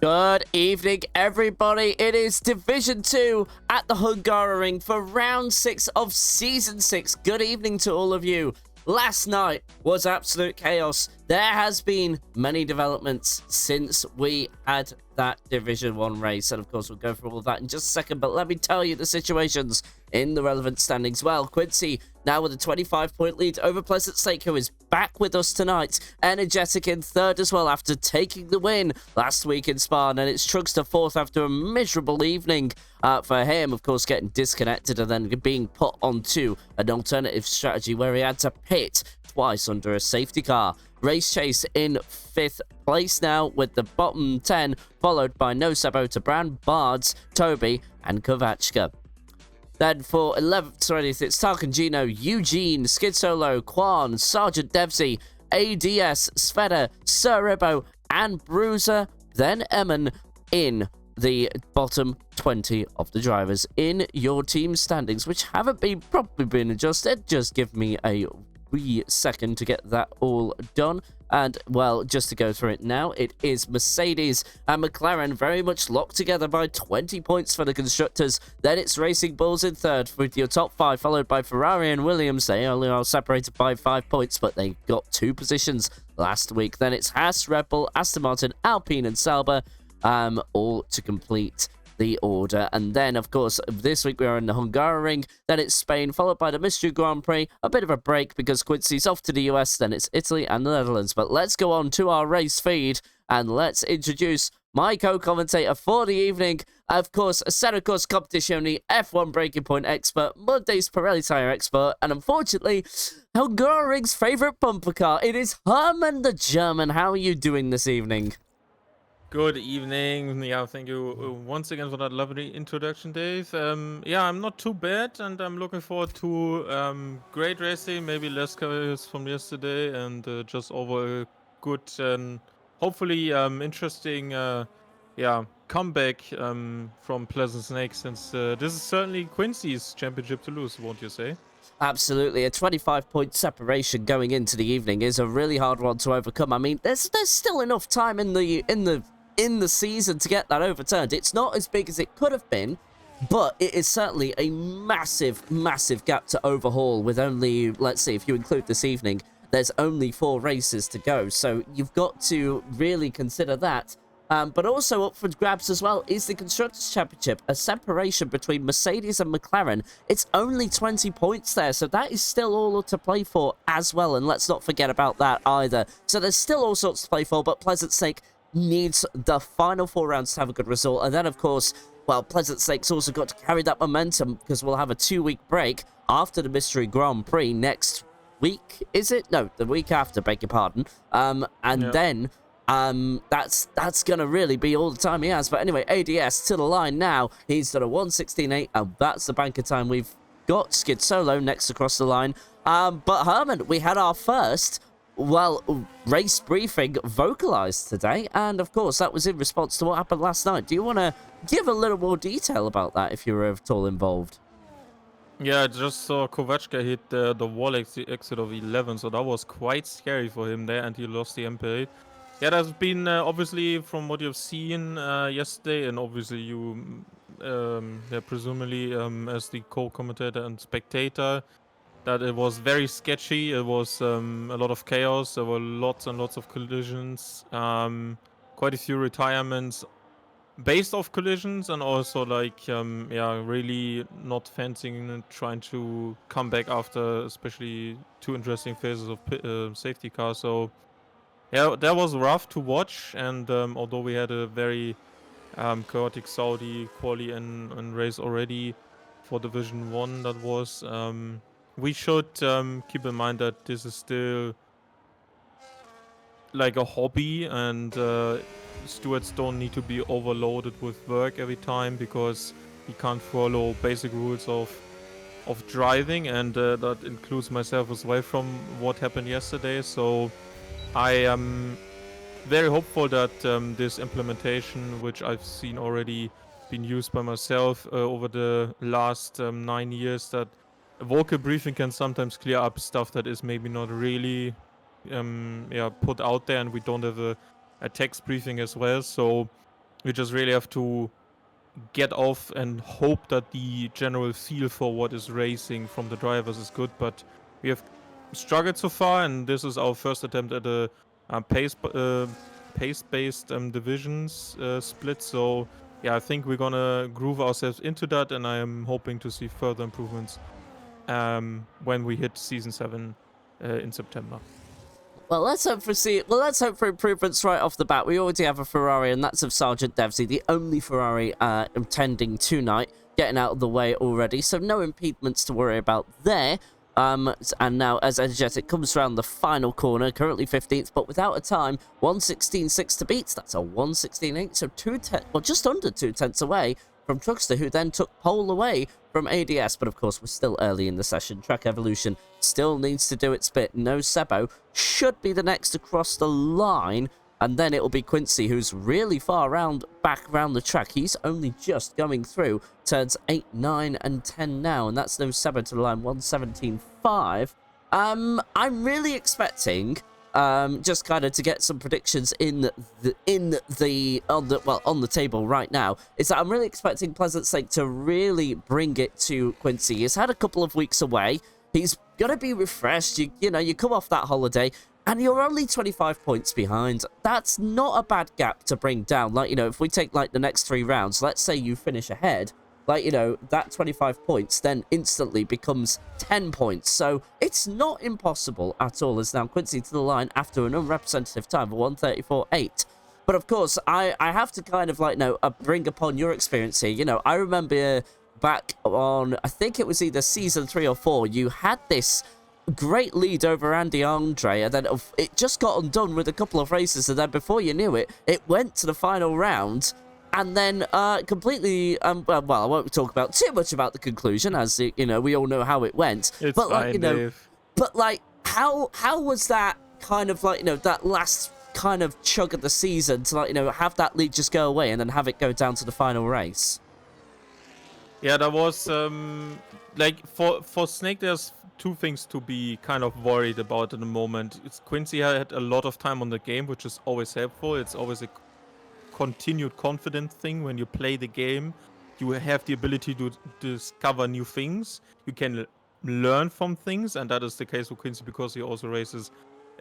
Good evening, everybody. It is Division 2 at the Hungary for round 6 of Season 6. Good evening to all of you. Last night was absolute chaos. There has been many developments since we had that Division 1 race. And of course, we'll go through all of that in just a second. But let me tell you the situations in the relevant standings. Well, Quincy now with a 25-point lead over Pleasant Lake, who is back with us tonight. Energetic in third as well after taking the win last week in Spa. And it's Trugs to fourth after a miserable evening for him, of course, getting disconnected and then being put onto an alternative strategy where he had to pit twice under a safety car. Race Chase in 5th place now with the bottom 10, followed by No Sabo to Brand, Bards, Toby, and Kovachka. Then for 11th to 20th, it's Tarkan Gino, Eugene, Skid Solo, Quan, Sergeant Devsy, ADS, Sveta, Sir Ribbo, and Bruiser. Then Emin in the bottom 20 of the drivers in your team standings, which haven't probably been adjusted. Just give me a wee second to get that all done. And, well, just to go through it now, it is Mercedes and McLaren very much locked together by 20 points for the constructors. Then it's Racing Bulls in third with your top 5, followed by Ferrari and Williams. They only are separated by 5 points, but they got 2 positions last week. Then it's Haas, Red Bull, Aston Martin, Alpine, and Sauber, all to complete the order. And then, of course, this week we are in the Hungary ring. Then it's Spain, followed by the Mystery Grand Prix. A bit of a break because Quincy's off to the US. Then it's Italy and the Netherlands. But let's go on to our race feed and let's introduce my co-commentator for the evening. Of course, a Center Course competition, the F1 Breaking Point expert, Monday's Pirelli tire expert, and unfortunately, Hungary ring's favorite bumper car. It is Herman the German. How are you doing this evening? Good evening. Yeah, thank you once again for that lovely introduction, Dave. Yeah, I'm not too bad, and I'm looking forward to great racing, maybe less chaos from yesterday, and just over a good and hopefully interesting comeback from Pleasant Snake, since this is certainly Quincy's championship to lose, won't you say? Absolutely, a 25-point separation going into the evening is a really hard one to overcome. I mean, there's still enough time in the season to get that overturned. It's not as big as it could have been, but it is certainly a massive, massive gap to overhaul with only, let's see, if you include this evening, there's only 4 races to go. So you've got to really consider that. But also up for grabs as well is the Constructors' Championship, a separation between Mercedes and McLaren. It's only 20 points there, so that is still all to play for as well, and let's not forget about that either. So there's still all sorts to play for, but Pleasant Lake needs the final 4 rounds to have a good result. And then, of course, well, Pleasant Lake's also got to carry that momentum because we'll have a 2-week break after the Mystery Grand Prix next week, is it? No, the week after, beg your pardon. Then that's gonna really be all the time he has. But anyway, ADS to the line now. He's done a 1:16.8, and that's the banker time. We've got Skid Solo next across the line. But Herman, we had our first, well, race briefing vocalized today, and of course that was in response to what happened last night. Do you want to give a little more detail about that if you were at all involved? Yeah, I just saw Kovachka hit the wall exit of 11, so that was quite scary for him there, and he lost the MP8. Yeah, there's been obviously, from what you've seen yesterday, and obviously you, presumably as the co-commentator and spectator, that it was very sketchy. It was a lot of chaos. There were lots and lots of collisions, quite a few retirements based off collisions, and also like really not fencing and trying to come back after especially 2 interesting phases of safety car. So yeah, that was rough to watch, and although we had a very chaotic Saudi quali and race already for Division 1, that was we should keep in mind that this is still like a hobby, and stewards don't need to be overloaded with work every time, because we can't follow basic rules of driving, and that includes myself as well from what happened yesterday. So I am very hopeful that this implementation, which I've seen already been used by myself over the last 9 years, that a vocal briefing can sometimes clear up stuff that is maybe not really put out there, and we don't have a text briefing as well. So We just really have to get off and hope that the general feel for what is racing from the drivers is good. But we have struggled so far, and this is our first attempt at a pace-based divisions split. So yeah, I think we're gonna groove ourselves into that, and I am hoping to see further improvements when we hit season 7 in September. Well, let's hope for improvements right off the bat. We already have a Ferrari, and that's of Sergeant Devsey, the only Ferrari attending tonight, getting out of the way already. So no impediments to worry about there. And now, as Energetic comes around the final corner, currently 15th, but without a time, 1:16.6 to beat. That's a 1:16.8, so just under 2/10 away from Truckster, who then took pole away from ADS. But of course, we're still early in the session. Track Evolution still needs to do its bit. No Sebo should be the next to cross the line, and then it'll be Quincy, who's really far back around the track. He's only just going through turns 8, 9, and 10 now, and that's no Sebo to the line, 1:17.5. I'm really expecting just kind of to get some predictions on the table right now, is that I'm really expecting Pleasant Snake to really bring it to Quincy. He's had a couple of weeks away. He's gonna be refreshed. You know, you come off that holiday, and you're only 25 points behind. That's not a bad gap to bring down. Like, you know, if we take, like, the next 3 rounds, let's say you finish ahead, like, you know, that 25 points then instantly becomes 10 points. So it's not impossible at all, as now Quincy to the line after an unrepresentative time of 1:34.8. But of course, I have to kind of, like, bring upon your experience here. You know, I remember back on, I think it was either season 3 or 4, you had this great lead over Andy Andre, and then it just got undone with a couple of races, and then before you knew it, it went to the final round, and then completely, well, I won't talk about too much about the conclusion, as, you know, we all know how it went. It's but, like, fine, you know, Dave. But, like, how was that kind of, like, you know, that last kind of chug of the season to, like, you know, have that lead just go away and then have it go down to the final race? Yeah, that was like for Snake. There's 2 things to be kind of worried about at the moment. It's Quincy had a lot of time on the game, which is always helpful. It's always a continued confidence thing when you play the game. You have the ability to discover new things. You can learn from things, and that is the case for Quincy because he also races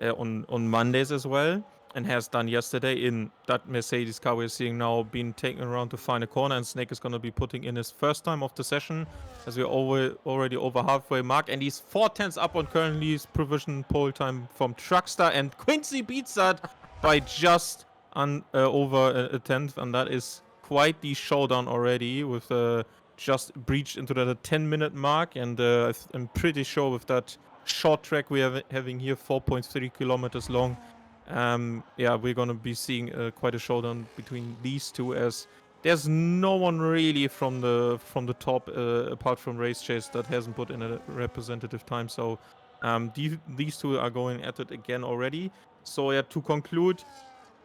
on Mondays as well, and has done yesterday in that Mercedes car we're seeing now being taken around to find a corner, and Snake is going to be putting in his first time of the session as we're already over halfway mark, and he's 4/10 up on currently his provision pole time from Truckster, and Quincy beats that by just over a tenth, and that is quite the showdown already with just breached into the 10-minute mark, and I'm pretty sure with that short track we are having here, 4.3 kilometers long, yeah, we're gonna be seeing quite a showdown between these two, as there's no one really from the top apart from Race Chase that hasn't put in a representative time. So these two are going at it again already. So yeah, to conclude,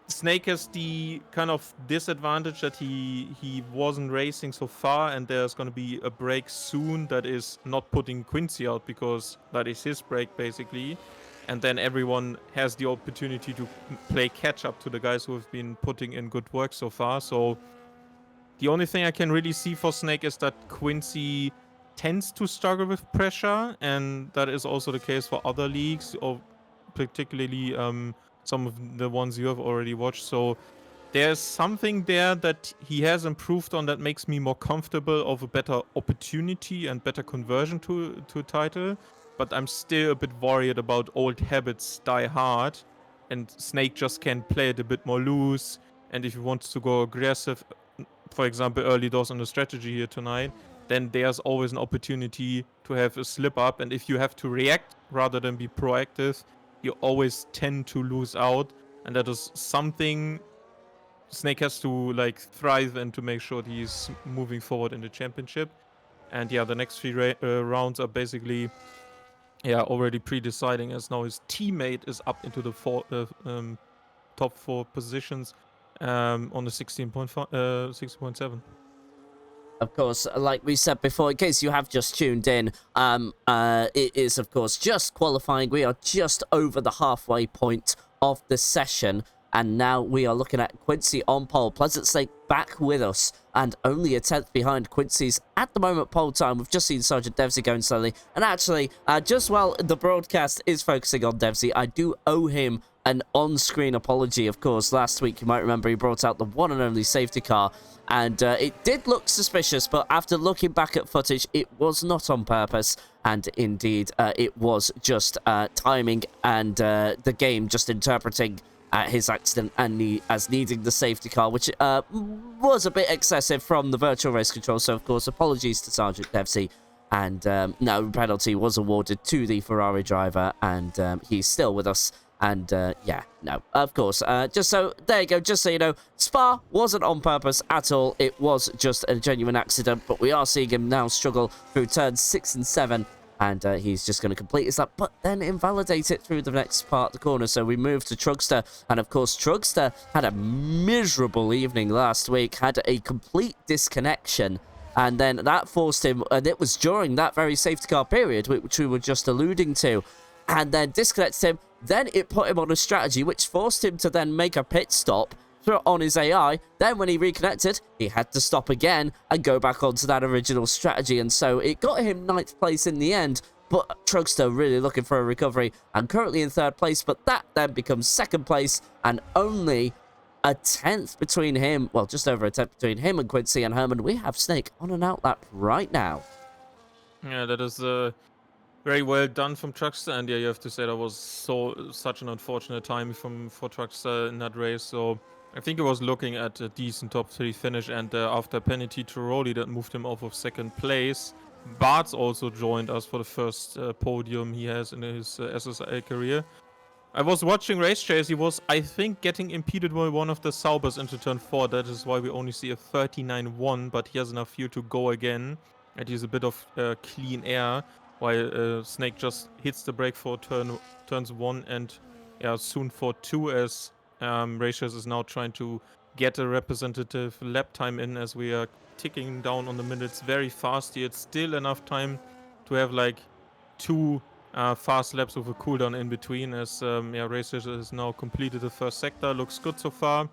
Snake has the kind of disadvantage that he wasn't racing so far, and there's going to be a break soon that is not putting Quincy out because that is his break basically, and then everyone has the opportunity to play catch up to the guys who have been putting in good work so far. So the only thing I can really see for Snake is that Quincy tends to struggle with pressure, and that is also the case for other leagues, or particularly some of the ones you have already watched. So there's something there that he has improved on that makes me more comfortable of a better opportunity and better conversion to a title. But I'm still a bit worried about old habits die hard, and Snake just can play it a bit more loose. And if he wants to go aggressive, for example, early doors on the strategy here tonight, then there's always an opportunity to have a slip up. And if you have to react rather than be proactive, you always tend to lose out, and that is something Snake has to like thrive and to make sure he's moving forward in the championship. And yeah, the next 3 rounds are basically already pre-deciding, as now his teammate is up into the top 4 positions on the 16.7. Of course, like we said before, in case you have just tuned in, it is, of course, just qualifying. We are just over the halfway point of the session. And now we are looking at Quincy on pole. Pleasant Snake back with us and only a 10th behind Quincy's at the moment pole time. We've just seen Sergeant Devsy going slowly. And actually, just while the broadcast is focusing on Devsy, I do owe him an on-screen apology, of course. Last week, you might remember, he brought out the one and only safety car. And it did look suspicious, but after looking back at footage, it was not on purpose. And indeed, it was just timing and the game just interpreting his accident and as needing the safety car, which was a bit excessive from the virtual race control. So, of course, apologies to Sergeant Devsy. And no penalty was awarded to the Ferrari driver, and he's still with us. And yeah, no, of course, just so, there you go, just so you know, Spa wasn't on purpose at all. It was just a genuine accident, but we are seeing him now struggle through turns 6 and 7. And he's just going to complete his lap, but then invalidate it through the next part of the corner. So we move to Trugster. And of course, Trugster had a miserable evening last week, had a complete disconnection. And then that forced him, and it was during that very safety car period, which we were just alluding to, and then disconnected him. Then it put him on a strategy, which forced him to then make a pit stop on his AI. Then when he reconnected, he had to stop again and go back onto that original strategy, and so it got him 9th place in the end. But Trugster really looking for a recovery and currently in 3rd place, but that then becomes 2nd place and only a 10th between him, well, just over a 10th between him and Quincy. And Herman, we have Snake on an out lap right now. Yeah, that is very well done from Truckster, and yeah, you have to say that was such an unfortunate time for Truckster in that race. So I think he was looking at a decent top 3 finish, and after penalty to Rolly that moved him off of 2nd place. Bart's also joined us for the first podium he has in his SSRL career. I was watching Race Chase. He was, I think, getting impeded by one of the Saubers into turn 4. That is why we only see a 39.1, but he has enough fuel to go again. And he's a bit of clean air, while Snake just hits the brake for turns 1 and soon for 2, as Race Chase is now trying to get a representative lap time in, as we are ticking down on the minutes very fast. It's still enough time to have like 2 fast laps with a cooldown in between, as Racer has now completed the first sector. Looks good so far.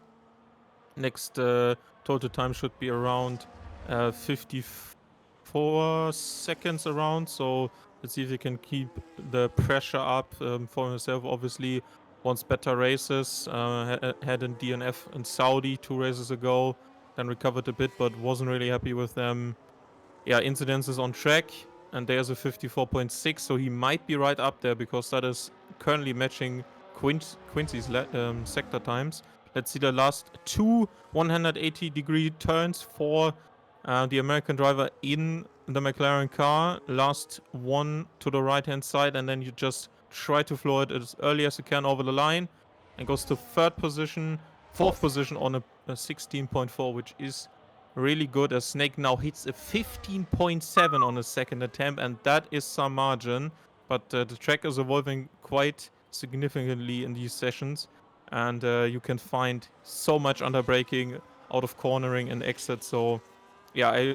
Next total time should be around 54 seconds around, so let's see if he can keep the pressure up for himself. Obviously wants better races, had a DNF in Saudi 2 races ago, then recovered a bit but wasn't really happy with them. Incidences on track, and there's a 54.6, so he might be right up there, because that is currently matching Quincy's sector times. Let's see the last 2 180-degree turns for the American driver in the McLaren car. Last one to the right-hand side, and then you just try to floor it as early as you can over the line, and goes to 4th position on a 16.4, which is really good, as Snake now hits a 15.7 on his 2nd attempt, and that is some margin. But the track is evolving quite significantly in these sessions, and you can find so much under braking, out of cornering and exit. So yeah,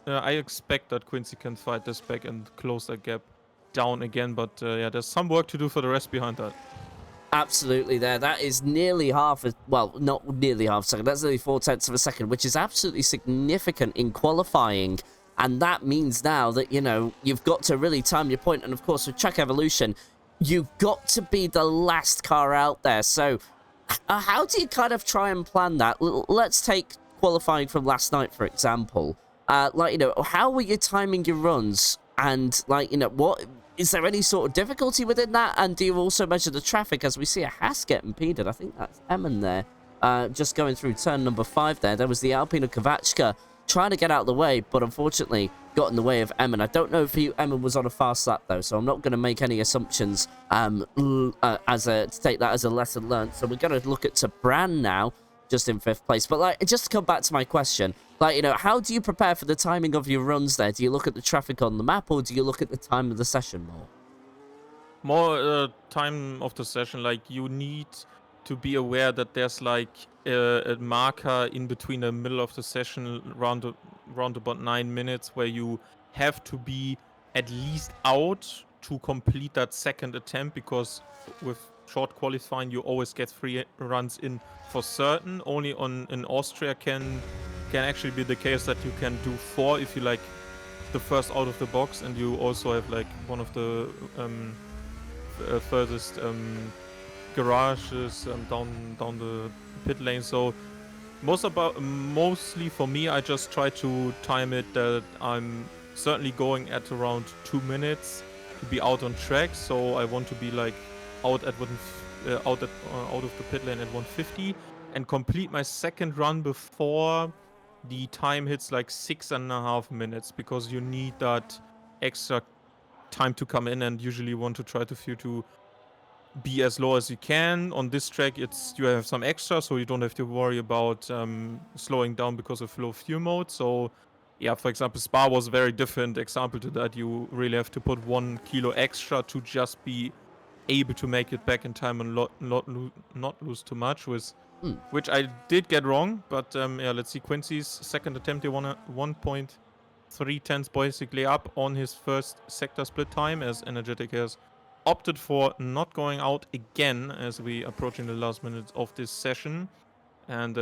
I expect that Quincy can fight this back and close that gap down again, but there's some work to do for the rest behind that. Absolutely there. That is nearly half a... Well, not nearly half a second. That's nearly 4/10 of a second, which is absolutely significant in qualifying. And that means now that, you know, you've got to really time your point. And, of course, with Track Evolution, you've got to be the last car out there. So how do you kind of try and plan that? Let's take qualifying from last night, for example. Like, you know, how were you timing your runs? And, like, you know, what... Is there any sort of difficulty within that? And do you also measure the traffic, as we see a Haas get impeded? I think that's Emin there, just going through turn number 5 there. There was the Alpine of Kvachka trying to get out of the way, but unfortunately got in the way of Emin. I don't know if Emin was on a fast lap, though, so I'm not going to make any assumptions to take that as a lesson learned. So we're going to look at Tabran now, just in 5th place. But, like, just to come back to my question, like, you know, how do you prepare for the timing of your runs there? Do you look at the traffic on the map, or do you look at the time of the session more? More time of the session. Like, you need to be aware that there's like a marker in between the middle of the session, around about 9 minutes, where you have to be at least out to complete that 2nd attempt, because with short qualifying, you always get 3 runs in for certain. Only in Austria can actually be the case that you can do 4 if you like the first out of the box, and you also have like one of the furthest garages down the pit lane. So mostly for me, I just try to time it that I'm certainly going at around 2 minutes to be out on track. So I want to be like out of the pit lane at 150 and complete my second run before the time hits like 6.5 minutes, because you need that extra time to come in, and usually want to try to be as low as you can. On this track, you have some extra, so you don't have to worry about slowing down because of low fuel mode. So yeah, for example, Spa was a very different example to that. You really have to put 1 kilo extra to just be able to make it back in time and not lose too much, which I did get wrong. But yeah, let's see. Quincy's second attempt, he won a 1.3 tenths basically up on his first sector split time, as Energetic has opted for not going out again as we approaching the last minutes of this session. And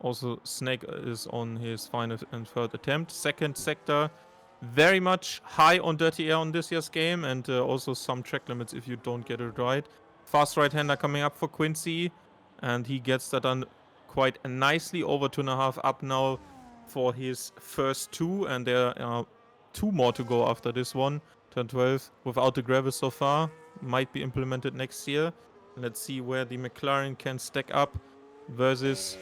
also Snake is on his final and third attempt. Second sector, very much high on dirty air on this year's game, and also some track limits if you don't get it right. Fast right-hander coming up for Quincy, and he gets that done quite nicely. Over 2.5 up now for his first 2, and there are 2 more to go after this one. Turn 12 without the gravel so far. Might be implemented next year. Let's see where the McLaren can stack up versus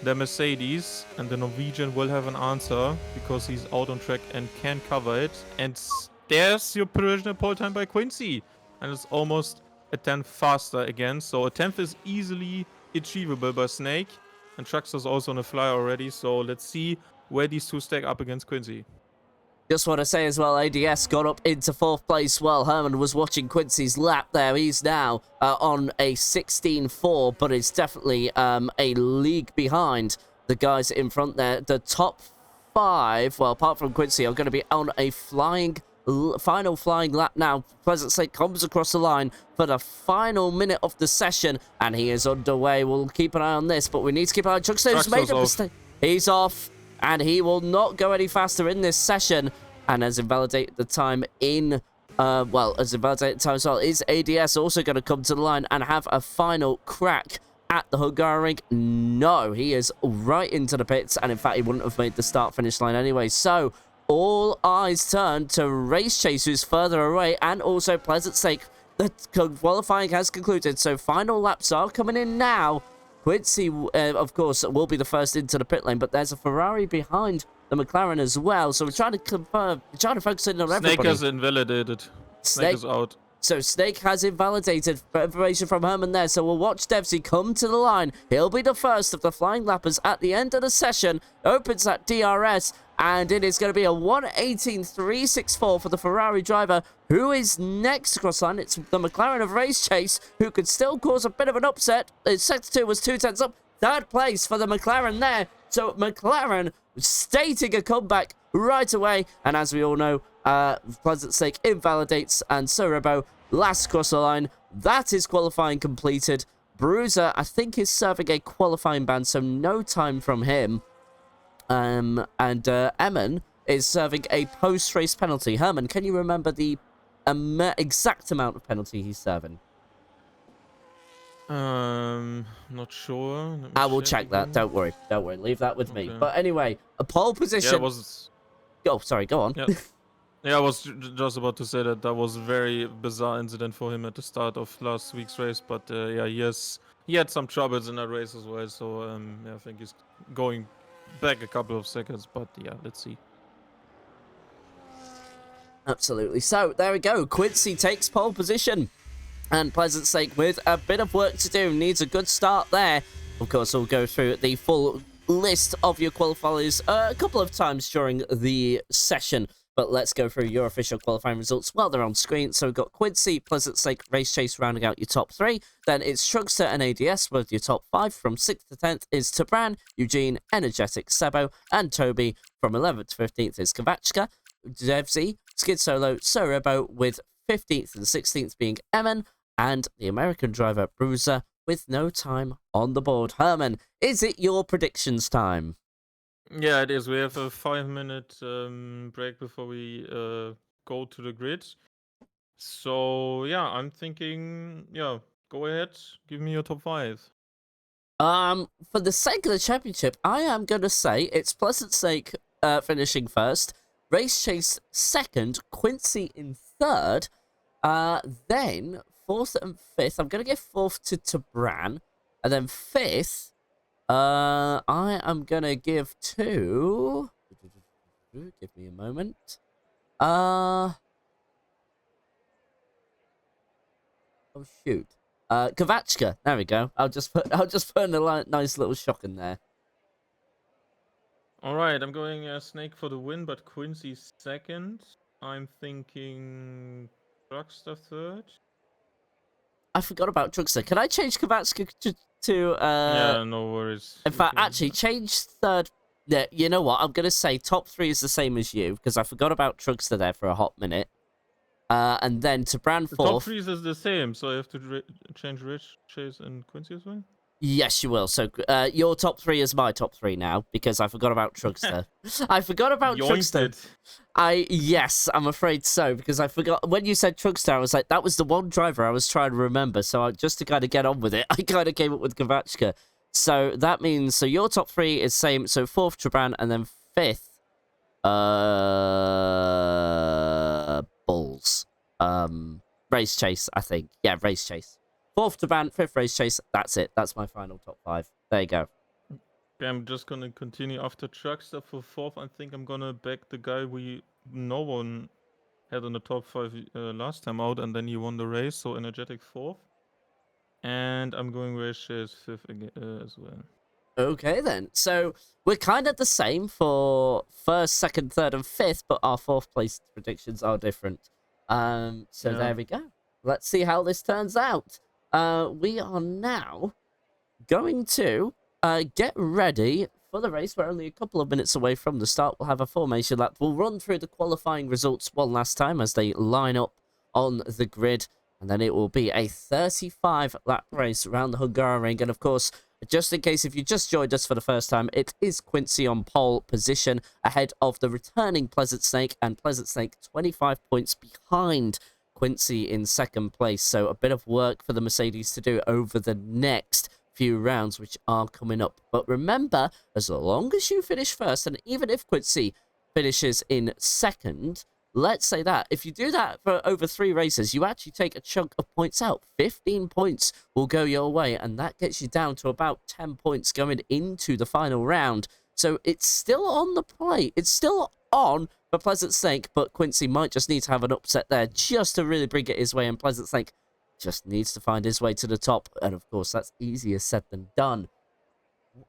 the Mercedes. And the Norwegian will have an answer because he's out on track and can cover it. And there's your provisional pole time by Quincy. And it's almost a 10th faster again. So a 10th is easily achievable by Snake. And Truckster's also on a fly already. So let's see where these 2 stack up against Quincy. Just want to say as well, ADS got up into 4th place while Herman was watching Quincy's lap there. He's now on a 16.4, but it's definitely a league behind the guys in front there. The top 5, well, apart from Quincy, are going to be on a final flying lap now. Pleasant Slate comes across the line for the final minute of the session, and he is underway. We'll keep an eye on this, but we need to keep an eye on Chuckster, who's made a mistake. He's off. And he will not go any faster in this session, and has invalidated the time in, as invalidated time as well. Is ADS also going to come to the line and have a final crack at the Hungary? No, he is right into the pits, and in fact, he wouldn't have made the start-finish line anyway. So, all eyes turn to Race Chase, who's further away, and also Pleasant Stake. The qualifying has concluded, so final laps are coming in now. Quincy, of course, will be the first into the pit lane, but there's a Ferrari behind the McLaren as well. So we're trying to confirm, we're trying to focus in on everybody. Snake has invalidated. Snake is out. So Snake has invalidated information from Herman there. So we'll watch Devsy come to the line. He'll be the first of the flying lappers at the end of the session. Opens that DRS, and it is going to be a 1:18.364 for the Ferrari driver, who is next across the line. It's the McLaren of Race Chase, who could still cause a bit of an upset. Sector 2 was 2 tenths up. 3rd place for the McLaren there. So McLaren stating a comeback right away. And as we all know, Pleasant Stake invalidates, and Sorebo last across the line. That is qualifying completed. Bruiser, I think, is serving a qualifying ban, so no time from him. And Eamon is serving a post-race penalty. Herman, can you remember the exact amount of penalty he's serving? Not sure. I will check that. Don't worry. Don't worry. Leave that with me. But anyway, a pole position. Yeah, it was... Oh, sorry. Go on. Yeah. Yeah, I was just about to say that was a very bizarre incident for him at the start of last week's race. But yeah, he had some troubles in that race as well. So yeah, I think he's going back a couple of seconds. But yeah, let's see. Absolutely. So there we go. Quincy takes pole position. And Pleasant Stake, with a bit of work to do, needs a good start there. Of course, we'll go through the full list of your qualifiers a couple of times during the session. But let's go through your official qualifying results while they're on screen. So we've got Quincy, Pleasant Stake, Race Chase rounding out your top 3. Then it's Shrugster and ADS with your top 5. From 6th to 10th is Tabran, Eugene, Energetic, Sebo, and Toby. From 11th to 15th is Kavachka, Devsy, Skid Solo, Sorebo, with 15th and 16th being Eamon, and the American driver Bruiser with no time on the board. Herman, is it your predictions time? Yeah, it is. We have a 5-minute break before we go to the grid. So yeah, I'm thinking, yeah, go ahead, give me your top 5. For the sake of the championship, I am going to say it's Pleasant Snake finishing first, Race Chase second, Quincy in third, then fourth and fifth. I'm going to give fourth to Bran, and then fifth, I am going to give to... Give me a moment. Oh, shoot. Kavachka. There we go. I'll just put a nice little shock in there. All right, I'm going Snake for the win, but Quincy second. I'm thinking Drugster third. I forgot about Drugster. Can I change Kavachka to Yeah, no worries. In fact, actually, change third. Yeah, you know what? I'm gonna say top 3 is the same as you because I forgot about Drugster there for a hot minute. And then to Brand The fourth. top 3 is the same, so I have to change Rich, Chase, and Quincy as well? Yes, you will. So your top 3 is my top 3 now because I forgot about Drugster. I forgot about Drugster. Yes, I'm afraid so because I forgot when you said Drugster. I was like, that was the one driver I was trying to remember. So just to kind of get on with it, I kind of came up with Kavachka. So that means your top 3 is same. So fourth Trabran and then fifth Bulls. Race Chase, I think. Yeah, Race Chase. Fourth Trabran, fifth Race Chase. That's it. That's my final top 5. There you go. Okay, I'm just gonna continue after Truckster for fourth. I think I'm gonna back the guy no one had in the top 5 last time out, and then he won the race. So Energetic fourth, and I'm going Race Chase fifth again as well. Okay then. So we're kind of the same for first, second, third, and fifth, but our fourth place predictions are different. There we go. Let's see how this turns out. We are now going to get ready for the race. We're only a couple of minutes away from the start. We'll have a formation lap. We'll run through the qualifying results one last time as they line up on the grid. And then it will be a 35-lap race around the Hungary ring. And of course, just in case if you just joined us for the first time, it is Quincy on pole position ahead of the returning Pleasant Snake. And Pleasant Snake 25 points behind Quincy in second place. So a bit of work for the Mercedes to do over the next few rounds, which are coming up. But remember, as long as you finish first, and even if Quincy finishes in second, let's say that if you do that for over 3 races, you actually take a chunk of points out. 15 points will go your way, and that gets you down to about 10 points going into the final round. So it's still on the plate. It's still on for Pleasant Snake, but Quincy might just need to have an upset there just to really bring it his way, and Pleasant Snake just needs to find his way to the top. And of course, that's easier said than done.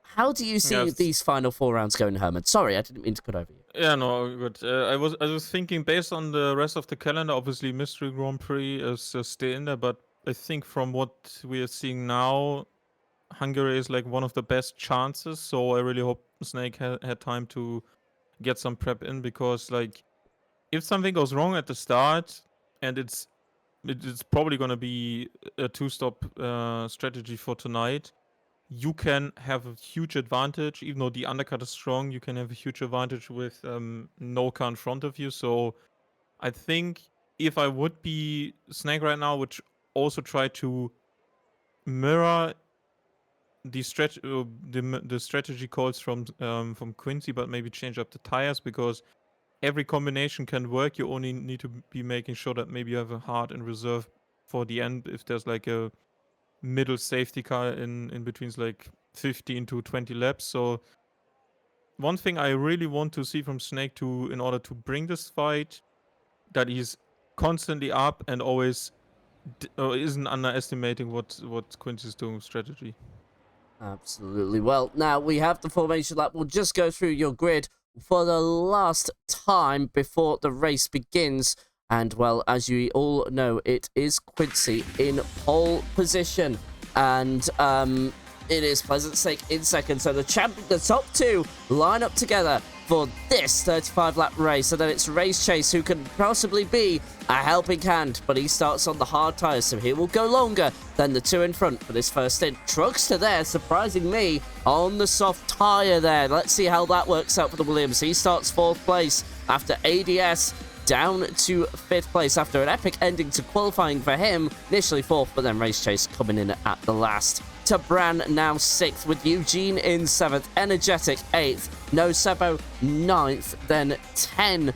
How do you see these final 4 rounds going, Herman? Sorry, I didn't mean to cut over you. Yeah, no, good. I was thinking based on the rest of the calendar, obviously Mystery Grand Prix is still in there, but I think from what we are seeing now, Hungary is like one of the best chances. So I really hope Snake had time to get some prep in, because like if something goes wrong at the start, and it's probably gonna be a 2-stop strategy for tonight, you can have a huge advantage. Even though the undercut is strong, you can have a huge advantage with no car in front of you. So I think if I would be Snake right now, would also try to mirror the strategy calls from Quincy, but maybe change up the tires, because every combination can work. You only need to be making sure that maybe you have a hard in reserve for the end if there's like a middle safety car in between like 15 to 20 laps. So one thing I really want to see from Snake in order to bring this fight, that he's constantly up and always isn't underestimating what Quincy's doing with strategy. Absolutely. Well, now we have the formation lap. We'll just go through your grid for the last time before the race begins. And, well, as you all know, it is Quincy in pole position. And it is Pleasant Snake in second. So the top 2 line up together for this 35-lap race. And then it's Race Chase who can possibly be a helping hand, but he starts on the hard tyres, so he will go longer than the two in front for this first stint. Truckster there, surprising me, on the soft tyre there. Let's see how that works out for the Williams. He starts 4th place after ADS down to 5th place after an epic ending to qualifying for him. Initially 4th, but then Race Chase coming in at the last. To Bran now 6th, with Eugene in 7th, Energetic 8th, No Sebo 9th, then 10th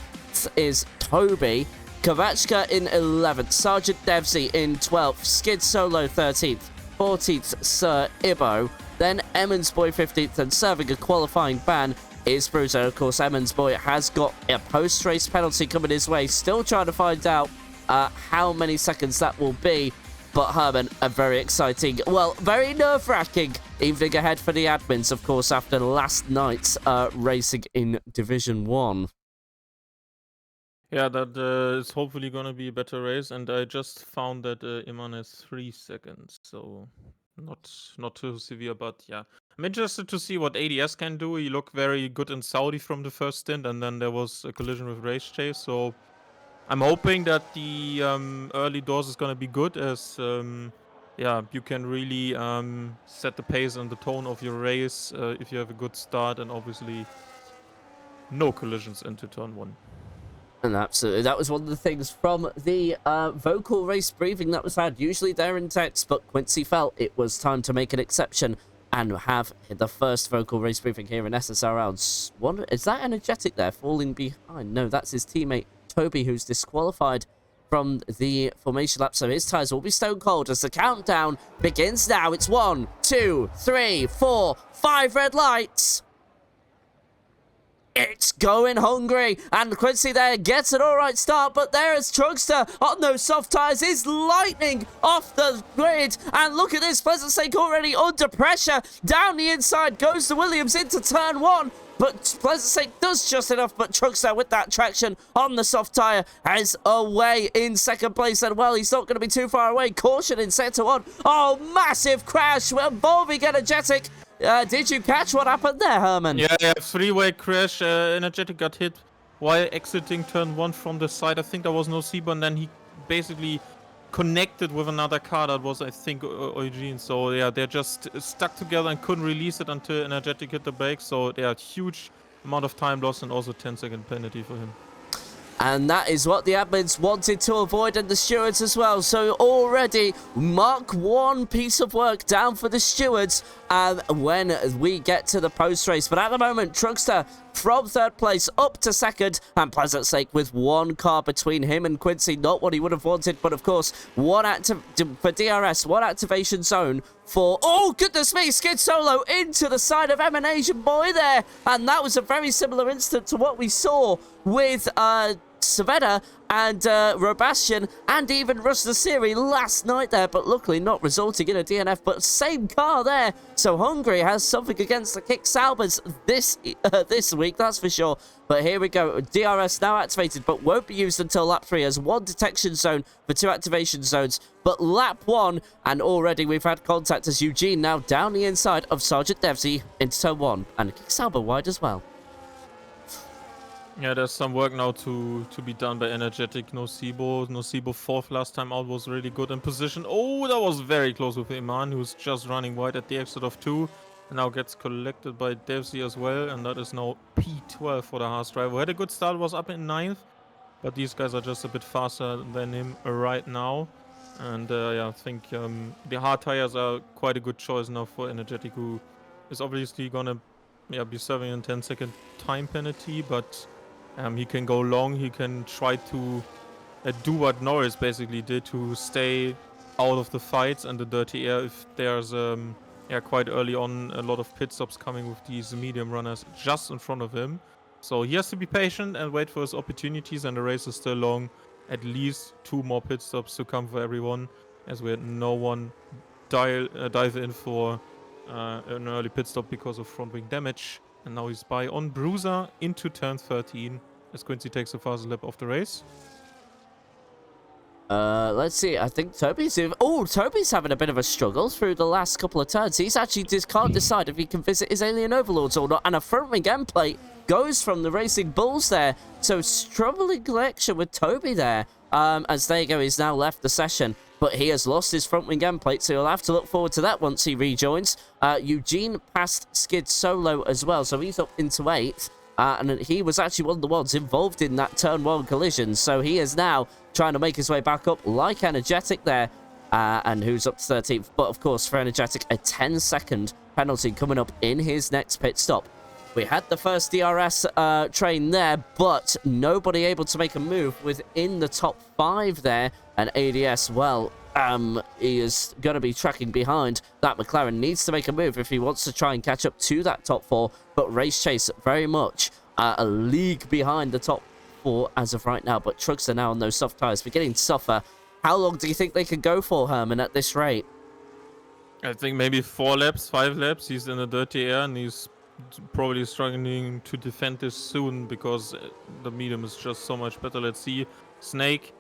is Toby, Kovachka in 11th, Sergeant Devsey in 12th, Skid Solo 13th, 14th Sir Ibo, then Emmons Boy 15th, and serving a qualifying ban is Bruiser. Of course, Emmons Boy has got a post-race penalty coming his way, still trying to find out how many seconds that will be. But Herman, a very exciting, well, very nerve-wracking evening ahead for the admins, of course, after last night's racing in Division 1. Yeah, that is hopefully going to be a better race, and I just found that Iman is 3 seconds, so not too severe, but yeah. I'm interested to see what ADS can do. He looked very good in Saudi from the first stint, and then there was a collision with Race Chase, so I'm hoping that the early doors is going to be good, as yeah, you can really set the pace and the tone of your race if you have a good start, and obviously no collisions into turn 1. And absolutely, that was one of the things from the vocal race briefing that was had. Usually they're in text, but Quincy felt it was time to make an exception and have the first vocal race briefing here in SSRL. Is that Energetic there, falling behind? No, that's his teammate Toby, who's disqualified from the formation lap, so his tyres will be stone cold as the countdown begins now. It's 1, 2, 3, 4, 5 red lights. It's going Hungary, and Quincy there gets an alright start, but there is Truckster on those soft tyres, is lightning off the grid, and look at this, Pleasant Sake already under pressure. Down the inside goes the Williams into turn 1, but Pleasant Sake does just enough, but Truckster with that traction on the soft tyre is away in second place, and well, he's not going to be too far away. Caution in sector 1. Oh, massive crash involving Energetic. Did you catch what happened there, Herman? Yeah, three-way crash. Energetic got hit while exiting turn 1 from the side. I think there was no Seaborn, and then he basically connected with another car that was, I think, Eugene. So yeah, they're just stuck together and couldn't release it until Energetic hit the brakes. So yeah, huge amount of time lost and also 10-second penalty for him. And that is what the admins wanted to avoid, and the stewards as well. So already, mark 1 piece of work down for the stewards when we get to the post-race. But at the moment, Truckster from 3rd place up to 2nd, and Pleasant Sake with 1 car between him and Quincy. Not what he would have wanted, but of course, for DRS, 1 activation zone for, oh goodness me, Skid Solo into the side of Emanation Boy there. And that was a very similar instance to what we saw with Saveda and Robastian and even Russ Nasiri last night there, but luckily not resulting in a DNF, but same car there. So Hungary has something against the Kick Salbers this week, that's for sure. But here we go, DRS now activated, but won't be used until lap 3 as 1 detection zone for 2 activation zones. But lap 1, and already we've had contact as Eugene now down the inside of Sergeant Devsey into turn 1, and Kick Salber wide as well. Yeah, there's some work now to be done by Energetic. No Sibo 4th last time out was really good in position. Oh, that was very close with Iman, who's just running wide at the exit of 2. And now gets collected by Devsey as well, and that is now P12 for the Haas driver. Had a good start, was up in 9th, but these guys are just a bit faster than him right now. And yeah, I think the hard tires are quite a good choice now for Energetic, who is obviously gonna be serving a 10-second time penalty, but he can go long. He can try to do what Norris basically did, to stay out of the fights and the dirty air if there's quite early on a lot of pit stops coming with these medium runners just in front of him. So he has to be patient and wait for his opportunities, and the race is still long. At least 2 more pit stops to come for everyone, as we had no one dive in for an early pit stop because of front wing damage. And now he's by on Bruiser into turn 13 as Quincy takes the fastest lap of the race. Let's see. I think Toby's having a bit of a struggle through the last couple of turns. He's actually just can't decide if he can visit his alien overlords or not. And a front wing end plate goes from the Racing Bulls there. So struggling connection with Toby there. As there you go, he's now left the session. But he has lost his front wing end plate, so he'll have to look forward to that once he rejoins. Eugene passed Skid solo as well, so he's up into 8th. And he was actually one of the ones involved in that turn 1 collision. So he is now trying to make his way back up like Energetic there. And who's up to 13th. But of course, for Energetic, a 10-second penalty coming up in his next pit stop. We had the first DRS train there, but nobody able to make a move within the top 5 there. And ADS, well, he is going to be tracking behind. That McLaren needs to make a move if he wants to try and catch up to that top 4. But Race Chase very much a league behind the top 4 as of right now. But trucks are now on those soft tyres beginning to suffer. How long do you think they can go for, Herman, at this rate? I think maybe 4 laps, 5 laps. He's in the dirty air and he's probably struggling to defend this soon because the medium is just so much better. Let's see. Snake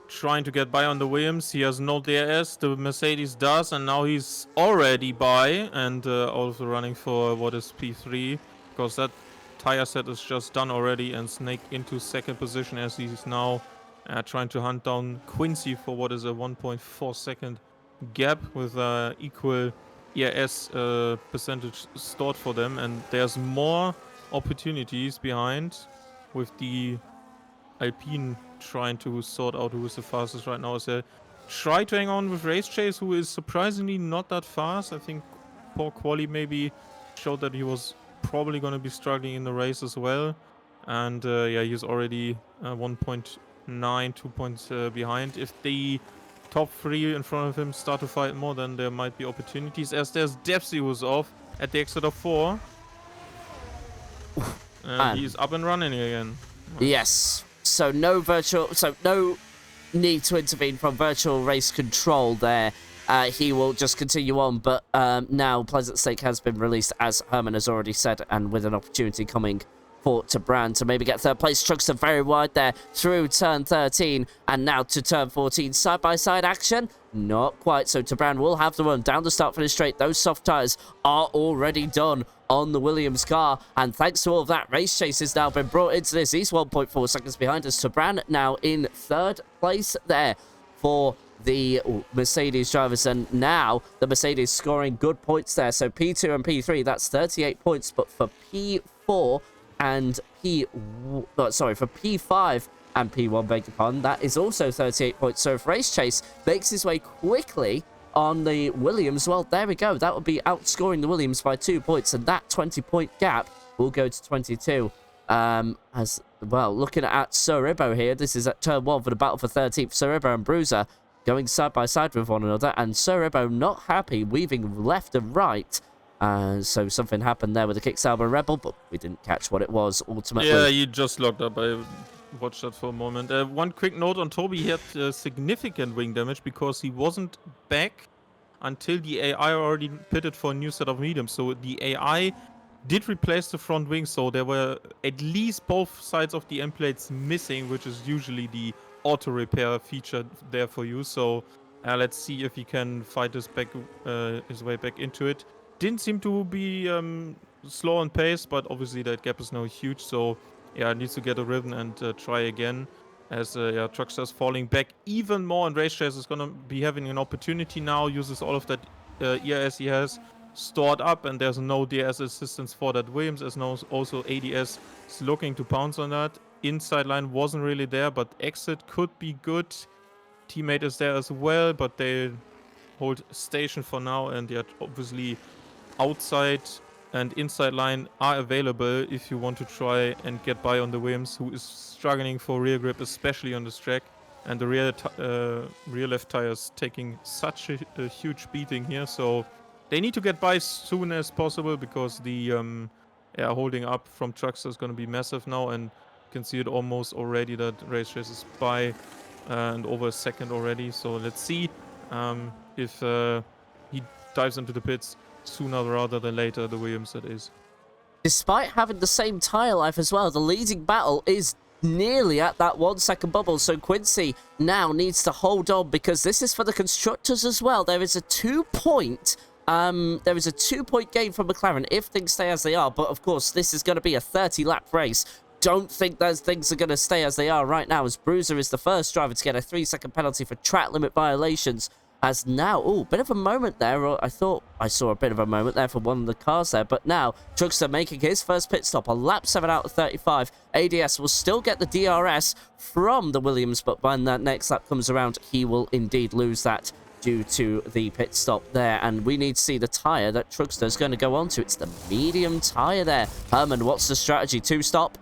trying to get by on the Williams. He has no DRS. The Mercedes does, and now he's already by and also running for what is P3 because that tire set is just done already, and Snake into 2nd position as he's now trying to hunt down Quincy for what is a 1.4 second gap with equal ERS percentage stored for them, and there's more opportunities behind with the Alpine trying to sort out who is the fastest right now. As they try to hang on with Race Chase, who is surprisingly not that fast. I think poor Quali maybe showed that he was probably going to be struggling in the race as well, and yeah, he's already 1.9, 2 points behind. If the top 3 in front of him start to fight more, then there might be opportunities, as there's Depsy who's off at the exit of 4. And he's up and running again. Yes. So no need to intervene from virtual race control there. He will just continue on, but now Pleasant Stake has been released, as Herman has already said, and with an opportunity coming to Brand to maybe get 3rd place. Trucks are very wide there through turn 13 and now to turn 14. Side-by-side action? Not quite. So Brand will have the run down the start-finish straight. Those soft tyres are already done on the Williams car, and thanks to all of that, Race Chase has now been brought into this. He's 1.4 seconds behind us. Brand now in 3rd place there for the Mercedes drivers, and now the Mercedes scoring good points there. So P2 and P3, that's 38 points, but for P4 and for P5 and P1, beg your pardon, that is also 38 points. So if Race Chase makes his way quickly on the Williams, well, there we go. That would be outscoring the Williams by 2 points, and that 20-point gap will go to 22. As well, looking at Sir Ribbo here, this is at turn 1 for the battle for 13th. Sir Ribbo and Bruiser going side by side with one another, and Sir Ribbo not happy, weaving left and right. So something happened there with the Kicksauber Rebel, but we didn't catch what it was ultimately. Yeah, he just locked up. I watched that for a moment. One quick note on Toby: he had significant wing damage because he wasn't back until the AI already pitted for a new set of mediums. So the AI did replace the front wing, so there were at least both sides of the end plates missing, which is usually the auto repair feature there for you. So let's see if he can fight his way back into it. Didn't seem to be slow on pace, but obviously that gap is now huge. So yeah, needs to get a rhythm and try again. As Truckster's falling back even more, and Race Chase is gonna be having an opportunity now. Uses all of that ERS he has stored up, and there's no DRS assistance for that Williams, as now also ADS is looking to pounce on that. Inside line wasn't really there, but exit could be good. Teammate is there as well, but they hold station for now, and yeah, obviously outside and inside line are available if you want to try and get by on the Williams, who is struggling for rear grip, especially on this track. And the rear left tire is taking such a huge beating here, so they need to get by as soon as possible, because the holding up from Truckster is going to be massive now, and you can see it almost already that Race Chase is by and over a second already. So let's see if he dives into the pits sooner rather than later, the Williams that is. Despite having the same tyre life as well, the leading battle is nearly at that 1 second bubble. So Quincy now needs to hold on, because this is for the constructors as well. There is a 2-point there is a 2-point gain for McLaren if things stay as they are. But, of course, this is going to be a 30-lap race. Don't think those things are going to stay as they are right now, as Bruiser is the first driver to get a 3-second penalty for track limit violations. As now, oh, bit of a moment there, or I thought I saw a bit of a moment there for one of the cars there, but now Truckster making his first pit stop on lap 7 out of 35. ADS will still get the DRS from the Williams, but when that next lap comes around, he will indeed lose that due to the pit stop there. And we need to see the tyre that Truckster is going to go on to. It's the medium tyre there. Herman, what's the strategy? 2-stop?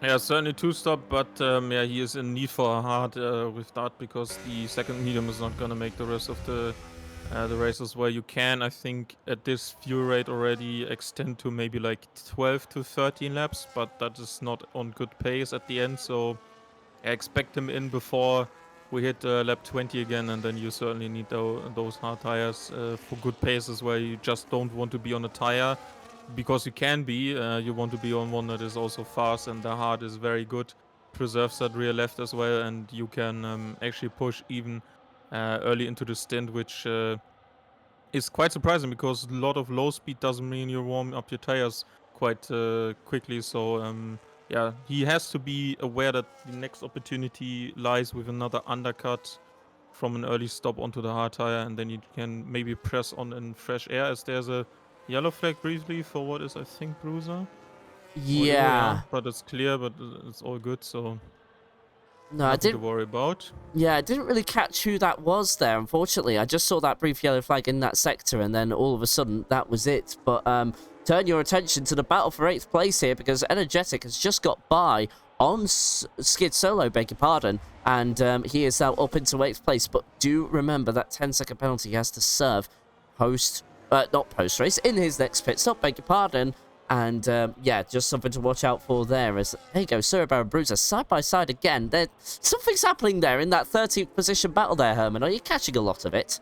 Yeah, certainly 2-stop, but yeah, he is in need for a hard with that because the second medium is not gonna make the rest of the races where you can. I think at this fuel rate already extend to maybe like 12 to 13 laps, but that is not on good pace at the end. So I expect him in before we hit lap 20 again, and then you certainly need those hard tires for good paces where you just don't want to be on a tire. Because you can be, you want to be on one that is also fast, and the hard is very good. Preserves that rear left as well, and you can actually push even early into the stint, which is quite surprising because a lot of low speed doesn't mean you warm up your tires quite quickly. So yeah, he has to be aware that the next opportunity lies with another undercut from an early stop onto the hard tire, and then you can maybe press on in fresh air, as there's a yellow flag briefly for what is, I think, Bruiser. Yeah. But it's clear, but it's all good, so No, I nothing to didn't. worry about. Yeah, I didn't really catch who that was there, unfortunately. I just saw that brief yellow flag in that sector, and then all of a sudden, that was it. But turn your attention to the battle for 8th place here, because Energetic has just got by on Skid Solo, beg your pardon, and he is now up into 8th place. But do remember that 10-second penalty he has to serve not post-race, in his next pit stop, beg your pardon. And, yeah, just something to watch out for there. As there you go, Cerebro and Bruiser side by side again. Something's happening there in that 13th position battle there, Herman. Are you catching a lot of it?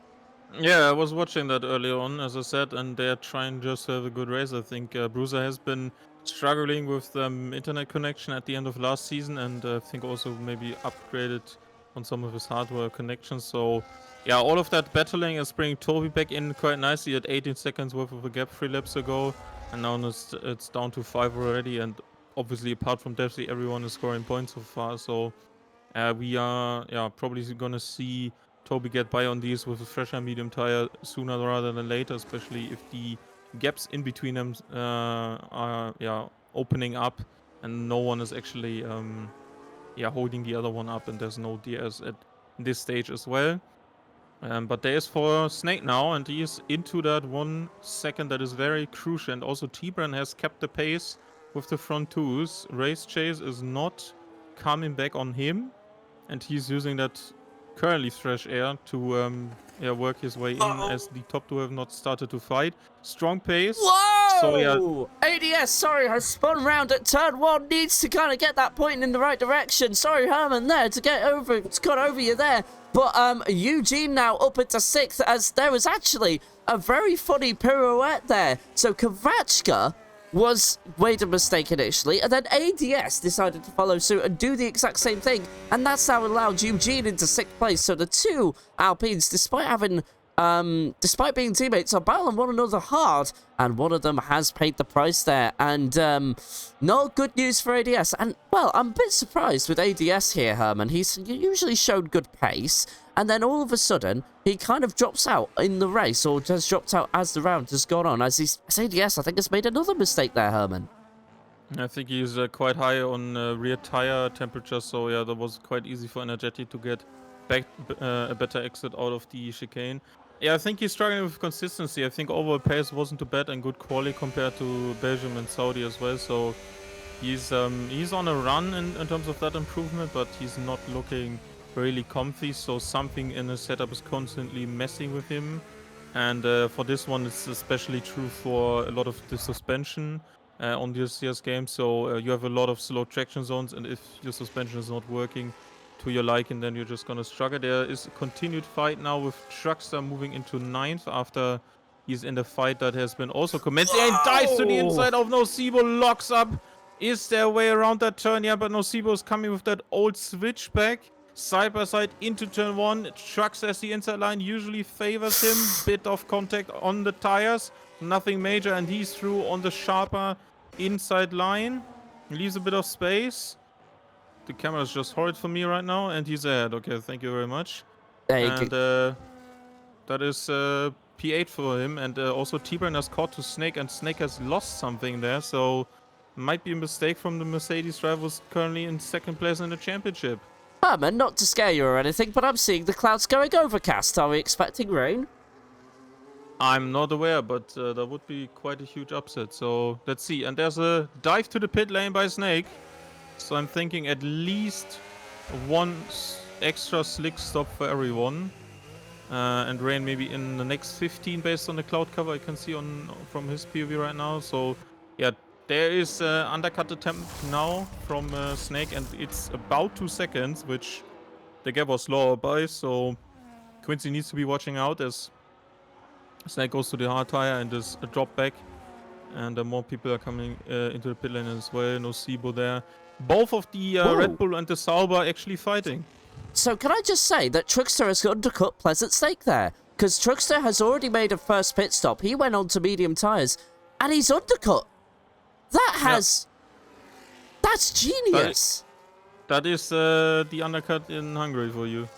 Yeah, I was watching that earlier on, as I said, and they're trying just to have a good race. I think Bruiser has been struggling with internet connection at the end of last season, and I think also maybe upgraded on some of his hardware connections. So yeah, all of that battling is bringing Toby back in quite nicely at 18 seconds worth of a gap 3 laps ago, and now it's down to 5 already. And obviously, apart from Devsy, everyone is scoring points so far. So we are probably gonna see Toby get by on these with a fresher medium tire sooner rather than later, especially if the gaps in between them are opening up and no one is actually holding the other one up, and there's no DS at this stage as well. But there is for Snake now, and he is into that 1 second that is very crucial. And also T-Bran has kept the pace with the front twos. Race Chase is not coming back on him, and he's using that currently fresh air to work his way in as the top two have not started to fight. Strong pace. Whoa! So yeah. ADS, sorry, has spun round at turn 1. Needs to kind of get that point in the right direction. Sorry, Herman, there to get over. It's got over you there. But Eugene now up into 6th, as there was actually a very funny pirouette there. So Kvachka made a mistake initially, and then ADS decided to follow suit and do the exact same thing, and that's how it allowed Eugene into 6th place. So the two Alpines, despite being teammates, are battling one another hard, and one of them has paid the price there. And not good news for ADS. And well, I'm a bit surprised with ADS here, Herman. He's usually shown good pace, and then all of a sudden he kind of drops out in the race, or just dropped out as the round has gone on. As ADS, I think, has made another mistake there, Herman. I think he's quite high on rear tire temperature, so yeah, that was quite easy for Energetic to get back a better exit out of the chicane. Yeah, I think he's struggling with consistency. I think overall pace wasn't too bad and good quality compared to Belgium and Saudi as well. So he's on a run in terms of that improvement, but he's not looking really comfy. So something in the setup is constantly messing with him. And for this one, it's especially true for a lot of the suspension on this CS game. So you have a lot of slow traction zones, and if your suspension is not working to your liking, then you're just gonna struggle. There is a continued fight now with Truckster moving into 9th after he's in the fight that has been also commencing, and dives to the inside of Nocebo, locks up. Is there a way around that turn? Yeah, but Nocebo is coming with that old switchback. side by side into turn 1. Trucks as the inside line usually favors him. Bit of contact on the tires, nothing major, and he's through on the sharper inside line. Leaves a bit of space. The camera is just horrid for me right now, and he's ahead. Okay, thank you very much. There you And go. that is P8 for him, and also T-Burn has caught to Snake, and Snake has lost something there, so might be a mistake from the Mercedes driver who's currently in second place in the championship. Herman, not to scare you or anything, but I'm seeing the clouds going overcast. Are we expecting rain? I'm not aware, but that would be quite a huge upset, so let's see. And there's a dive to the pit lane by Snake, so I'm thinking at least one extra slick stop for everyone. And rain maybe in the next 15 based on the cloud cover I can see from his POV right now. So yeah, there is undercut attempt now from Snake, and it's about 2 seconds, which the gap was lower by, so Quincy needs to be watching out as Snake goes to the hard tire and there's a drop back, and more people are coming into the pit lane as well. No Sibo there. Both of the Red Bull and the Sauber are actually fighting. So can I just say that Truckster has undercut Pleasant Snake there? Because Truckster has already made a first pit stop. He went on to medium tyres, and he's undercut. That has... Yep. That's genius. That is the undercut in Hungary for you.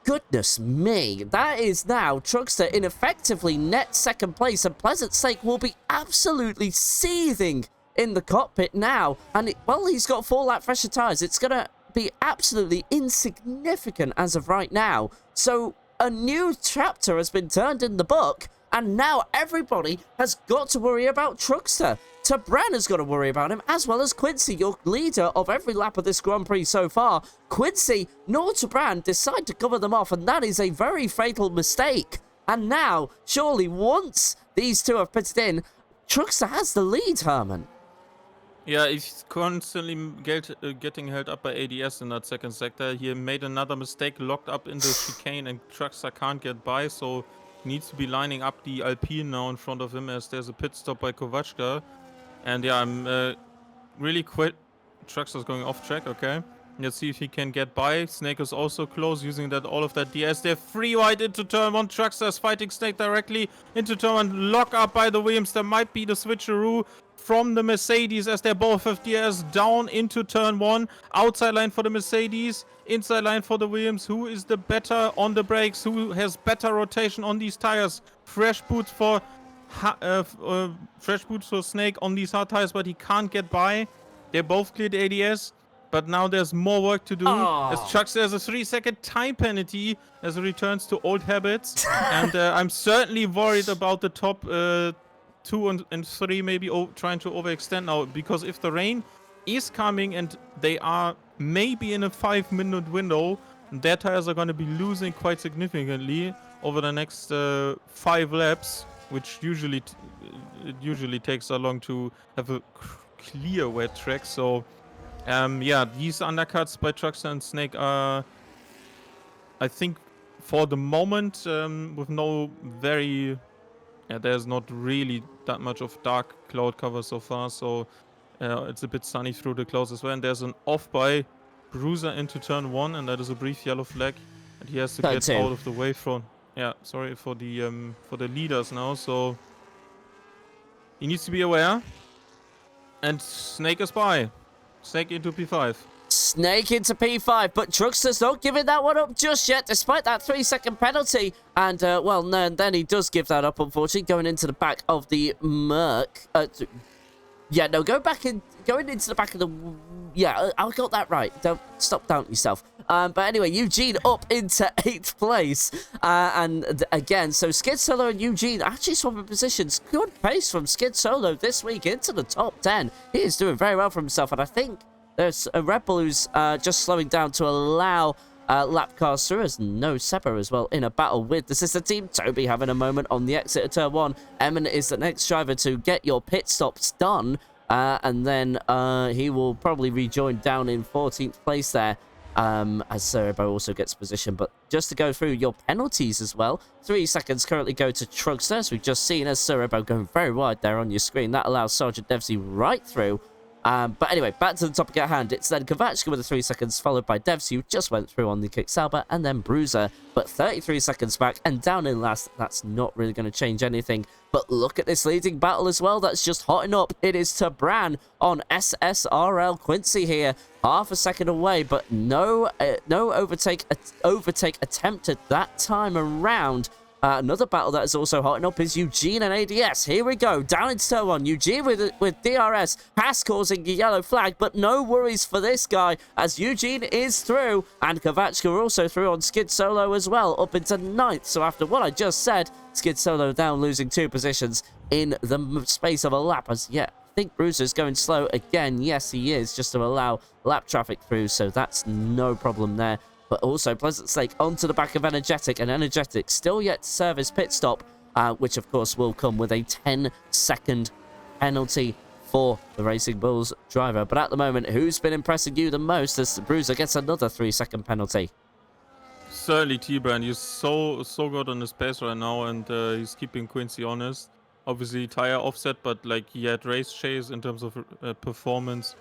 Goodness me. That is now Truckster in effectively net second place, and Pleasant Snake will be absolutely seething in the cockpit now. And, well, he's got 4 lap fresher tyres. It's going to be absolutely insignificant as of right now. So a new chapter has been turned in the book, and now everybody has got to worry about Truckster. Tabran has got to worry about him, as well as Quincy, your leader of every lap of this Grand Prix so far. Quincy nor Tabran decide to cover them off, and that is a very fatal mistake. And now, surely once these two have pitted in, Truckster has the lead, Herman. Yeah, he's constantly getting held up by ADS in that second sector. He made another mistake, locked up in the chicane, and Truckster can't get by, so he needs to be lining up the Alpine now in front of him as there's a pit stop by Kovachka. And yeah, I'm really quit. Truckster's going off track, okay. Let's see if he can get by. Snake is also close, using all of that DS. They're free wide into turn 1. Truckster's fighting Snake directly into turn 1. Lock up by the Williams. There might be the switcheroo from the Mercedes as they both have DS down into turn 1. Outside line for the Mercedes, inside line for the Williams. Who is the better on the brakes? Who has better rotation on these tires? Fresh boots for Snake on these hard tires, but he can't get by. They both cleared ADS, but now there's more work to do. As Chuck says, a 3-second time penalty as he returns to old habits. And I'm certainly worried about the top 2 and 3 maybe trying to overextend now, because if the rain is coming and they are maybe in a 5-minute window, their tires are going to be losing quite significantly over the next 5 laps, which usually takes so long to have a clear wet track. So yeah, these undercuts by Truckster and Snake are, I think, for the moment, with no very... Yeah, there's not really that much of dark cloud cover so far, so it's a bit sunny through the clouds as well. And there's an off by Bruiser into turn 1, and that is a brief yellow flag, and he has to get out of the way from... Yeah, sorry for the leaders now, so he needs to be aware. And Snake is by. Snake into P5. Snake into P5, but Truckster's not giving that one up just yet, despite that 3-second penalty. And, well, no, then he does give that up, unfortunately, going into the back of the Merc. Yeah, no, going into the back of the... Yeah, I got that right. Don't stop doubting yourself. But anyway, Eugene up into 8th place. And again, so Skid Solo and Eugene actually swapping positions. Good pace from Skid Solo this week into the top 10. He is doing very well for himself, and I think there's a Red Bull who's just slowing down to allow lap cars through, as no Seba as well in a battle with the sister team. Toby having a moment on the exit of turn 1. Emin is the next driver to get your pit stops done. And then he will probably rejoin down in 14th place there, as Cerebro also gets position. But just to go through your penalties as well, 3 seconds currently go to Truckster, as we've just seen, as Cerebro going very wide there on your screen. That allows Sergeant Devsey right through. But anyway, back to the topic at hand. It's then Kovacic with the 3 seconds, followed by Devs, who just went through on the kick Sauber, and then Bruiser, but 33 seconds back and down in last. That's not really going to change anything. But look at this leading battle as well. That's just hotting up. It is Tabran on SSRL. Quincy here, half a second away, but no overtake attempted that time around. Another battle that is also hotting up is Eugene and ADS. Here we go, down into turn 1. Eugene with DRS. Haas causing a yellow flag, but no worries for this guy as Eugene is through. And Kovacic also through on Skid Solo as well, up into 9th. So after what I just said, Skid Solo down, losing 2 positions in the space of a lap. As I think Bruiser's going slow again. Yes, he is, just to allow lap traffic through. So that's no problem there. But also Pleasant Snake onto the back of Energetic, and Energetic still yet to serve his pit stop, which of course will come with a 10-second penalty for the Racing Bulls driver. But at the moment, who's been impressing you the most as Bruiser gets another 3-second penalty? Certainly T-Brand. He's so good on his pace right now, and he's keeping Quincy honest. Obviously tire offset, but like he had race chase in terms of performance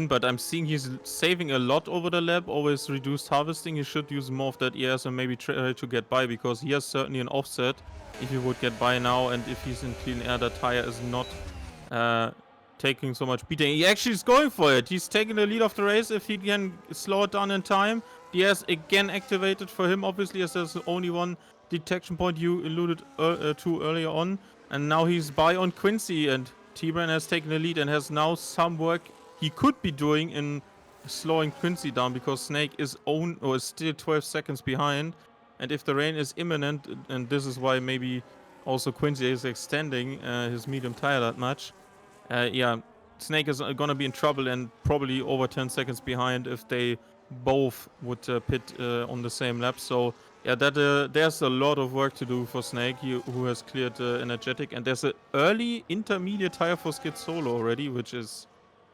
but I'm seeing he's saving a lot over the lap, always reduced harvesting. He should use more of that ES and maybe try to get by, because he has certainly an offset if he would get by now, and if he's in clean air, that tire is not taking so much beating. He actually is going for it. He's taking the lead of the race if he can slow it down in time. DS again activated for him, obviously, as there's only one detection point you alluded to earlier on, and now he's by on Quincy, and T-Bran has taken the lead and has now some work he could be doing in slowing Quincy down, because Snake is still 12 seconds behind, and if the rain is imminent, and this is why maybe also Quincy is extending his medium tire that much, Snake is gonna be in trouble and probably over 10 seconds behind if they both would pit on the same lap. So yeah, there's a lot of work to do for Snake, who has cleared Energetic, and there's an early intermediate tire for Skid Solo already, which is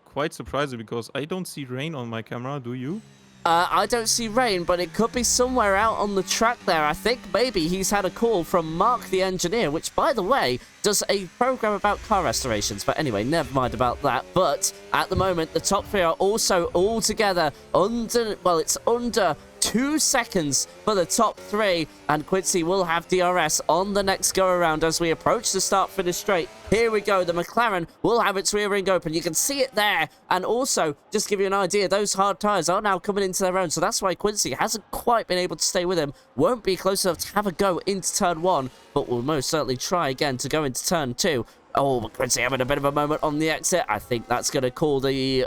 quite surprising because I don't see rain on my camera. Do you? I don't see rain, but it could be somewhere out on the track there. I think maybe he's had a call from Mark the engineer, which, by the way, does a program about car restorations. But anyway, never mind about that. But at the moment, the top 3 are also all together under, well, it's under 2 seconds for the top 3, and Quincy will have DRS on the next go around as we approach the start-finish straight. Here we go, the McLaren will have its rear ring open, you can see it there, and also, just to give you an idea, those hard tyres are now coming into their own, so that's why Quincy hasn't quite been able to stay with him, won't be close enough to have a go into turn 1, but will most certainly try again to go into turn 2. Oh, but Quincy having a bit of a moment on the exit. I think that's going to call the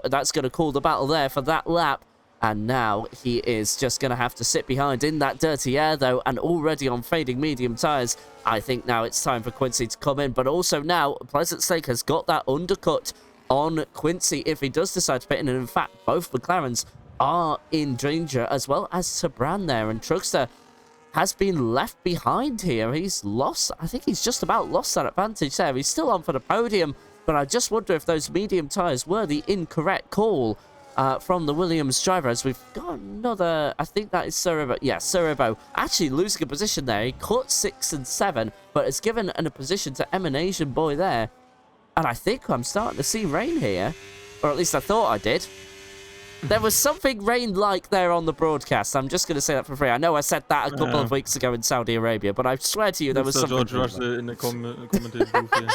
battle there for that lap. And now he is just going to have to sit behind in that dirty air, though, and already on fading medium tyres. I think now it's time for Quincy to come in. But also now, Pleasant Snake has got that undercut on Quincy if he does decide to pit in. And in fact, both McLarens are in danger, as well as Sabran there. And Trugster has been left behind here. He's lost, I think he's just about lost that advantage there. He's still on for the podium, but I just wonder if those medium tyres were the incorrect call from the Williams driver, as we've got another, I think that is Suribo. Yeah, Suribo actually losing a position there. He caught 6 and 7, but has given a position to Emanation Boy there. And I think I'm starting to see rain here, or at least I thought I did. There was something rain-like there on the broadcast. I'm just going to say that for free. I know I said that a couple of weeks ago in Saudi Arabia, but I swear to you there was something. George Russell in the commentating booth here.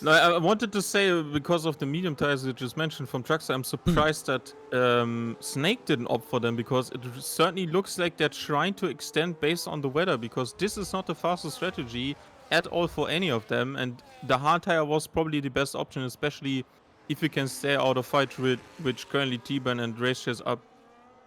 No, I wanted to say, because of the medium tires you just mentioned from Truckster, I'm surprised that Snake didn't opt for them, because it certainly looks like they're trying to extend based on the weather, because this is not the fastest strategy at all for any of them, and the hard tire was probably the best option, especially if you can stay out of fight, which currently T-Ban and Racechase are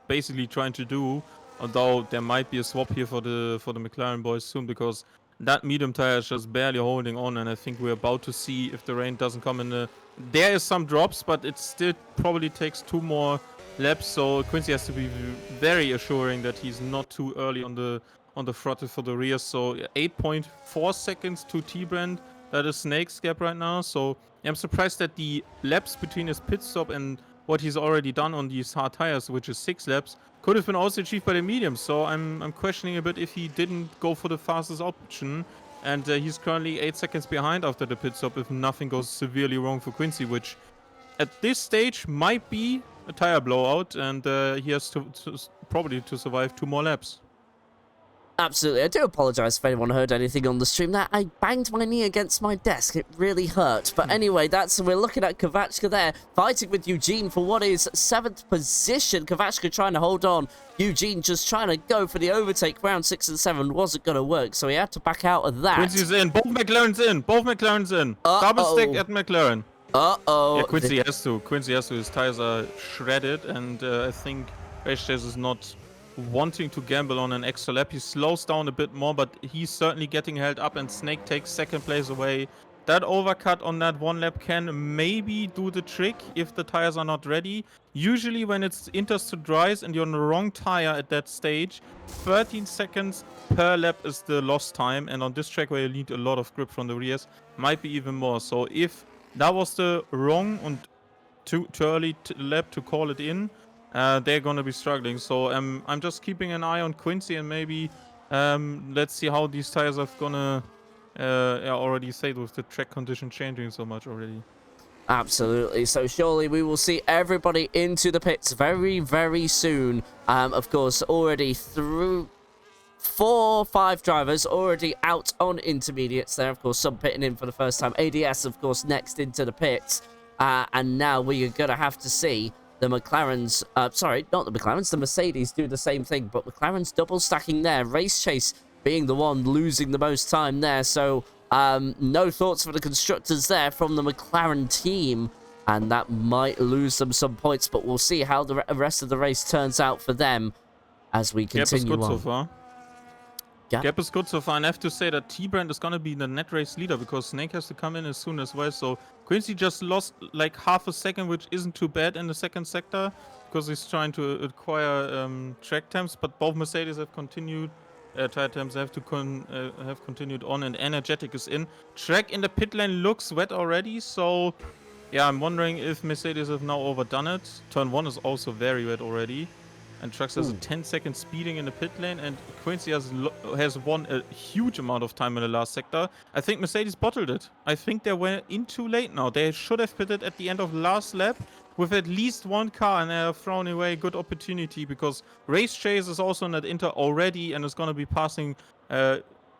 basically trying to do, although there might be a swap here for the McLaren boys soon, because that medium tire is just barely holding on, and I think we're about to see if the rain doesn't come in. There is some drops, but it still probably takes 2 more laps, so Quincy has to be very assuring that he's not too early on the throttle for the rear. So 8.4 seconds to T-Brand. That is Snake's gap right now. So I'm surprised that the laps between his pit stop and what he's already done on these hard tires, which is 6 laps, could have been also achieved by the medium. So I'm questioning a bit if he didn't go for the fastest option. And he's currently 8 seconds behind after the pit stop if nothing goes severely wrong for Quincy, which at this stage might be a tire blowout, and he has to probably to survive 2 more laps. Absolutely. I do apologize if anyone heard anything on the stream there. I banged my knee against my desk. It really hurt. But anyway, we're looking at Kovachka there, fighting with Eugene for what is 7th position. Kovachka trying to hold on. Eugene just trying to go for the overtake. Round 6 and 7 wasn't going to work, so he had to back out of that. Quincy's in. Both McLaren's in. Both McLaren's in. Double stick at McLaren. Uh-oh. Yeah, Quincy has to. Quincy has to. His tires are shredded, and I think Race Chase is not wanting to gamble on an extra lap. He slows down a bit more, but he's certainly getting held up, and Snake takes 2nd place away. That overcut on that 1 lap can maybe do the trick if the tires are not ready. Usually when it's inters to dries and you're on the wrong tire at that stage, 13 seconds per lap is the lost time, and on this track where you need a lot of grip from the rears, might be even more. So if that was the wrong and too early lap to call it in, they're gonna be struggling. So I'm just keeping an eye on Quincy, and maybe let's see how these tires are gonna already say with the track condition changing so much already. Absolutely. So surely we will see everybody into the pits very, very soon. Of course, already through 4, 5 drivers already out on intermediates there. Of course, some pitting in for the first time. ADS, of course, next into the pits. And now we are going to have to see the McLarens, sorry, not the McLarens, the Mercedes do the same thing, but McLaren's double stacking there. Race Chase being the one losing the most time there. So no thoughts for the constructors there from the McLaren team, and that might lose them some points, but we'll see how the rest of the race turns out for them as we continue Gap is good on. so far. Gap is good so far, and I have to say that T-Brand is going to be the net race leader because Snake has to come in as soon as well. So Quincy just lost like half a second, which isn't too bad in the 2nd sector because he's trying to acquire track temps, but both Mercedes have continued. Tire temps have continued on, and Energetic is in. Track in the pit lane looks wet already, so yeah, I'm wondering if Mercedes have now overdone it. Turn 1 is also very wet already. And Trucks has a 10-second speeding in the pit lane, and Quincy has won a huge amount of time in the last sector. I think Mercedes bottled it. I think they went in too late now. They should have pitted at the end of last lap with at least 1 car, and they have thrown away a good opportunity because Race Chase is also in that Inter already and is going to be passing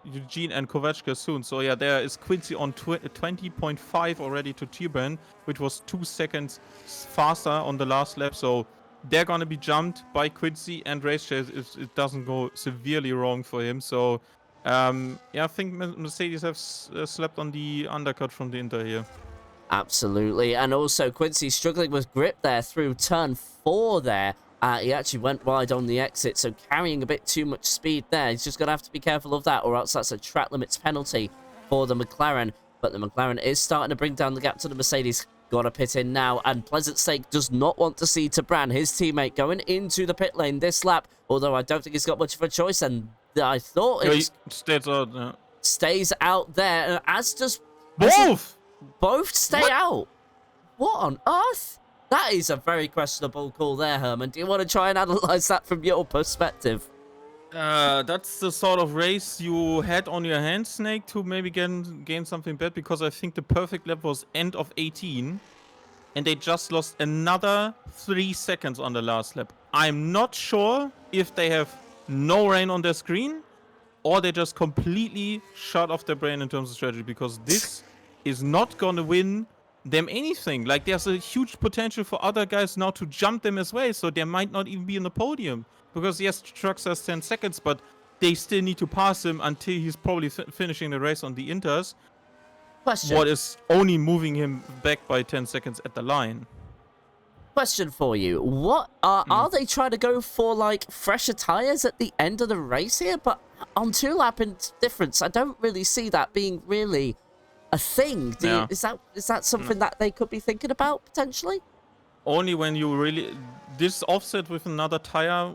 Eugene and Kovachka soon. So yeah, there is Quincy on 20.5 already to T-Brand, which was 2 seconds faster on the last lap. So they're going to be jumped by Quincy and Race Chase if it doesn't go severely wrong for him. So, yeah, I think Mercedes have slept on the undercut from the Inter here. Absolutely. And also, Quincy struggling with grip there through turn 4 there. He actually went wide on the exit, so carrying a bit too much speed there. He's just going to have to be careful of that, or else that's a track limits penalty for the McLaren. But the McLaren is starting to bring down the gap to the Mercedes. Got to pit in now, and Pleasant Snake does not want to see Tabran, his teammate, going into the pit lane this lap, although I don't think he's got much of a choice, and I thought it stays out there, and as does... Both stay out. What on earth? That is a very questionable call there, Herman. Do you want to try and analyze that from your perspective? That's the sort of race you had on your hands, Snake, to maybe gain something bad, because I think the perfect lap was end of 18, and they just lost another 3 seconds on the last lap. I'm not sure if they have no rain on their screen, or they just completely shut off their brain in terms of strategy, because this is not going to win them anything. Like, there's a huge potential for other guys now to jump them as well, so they might not even be in the podium. Because yes, Trucks has 10 seconds, but they still need to pass him until he's probably finishing the race on the Inters. Question. What is only moving him back by 10 seconds at the line. Question for you. What are they trying to go for, like, fresher tires at the end of the race here? But on 2 lap difference, I don't really see that being really a thing. Is that something that they could be thinking about, potentially? Only when you really... This offset with another tire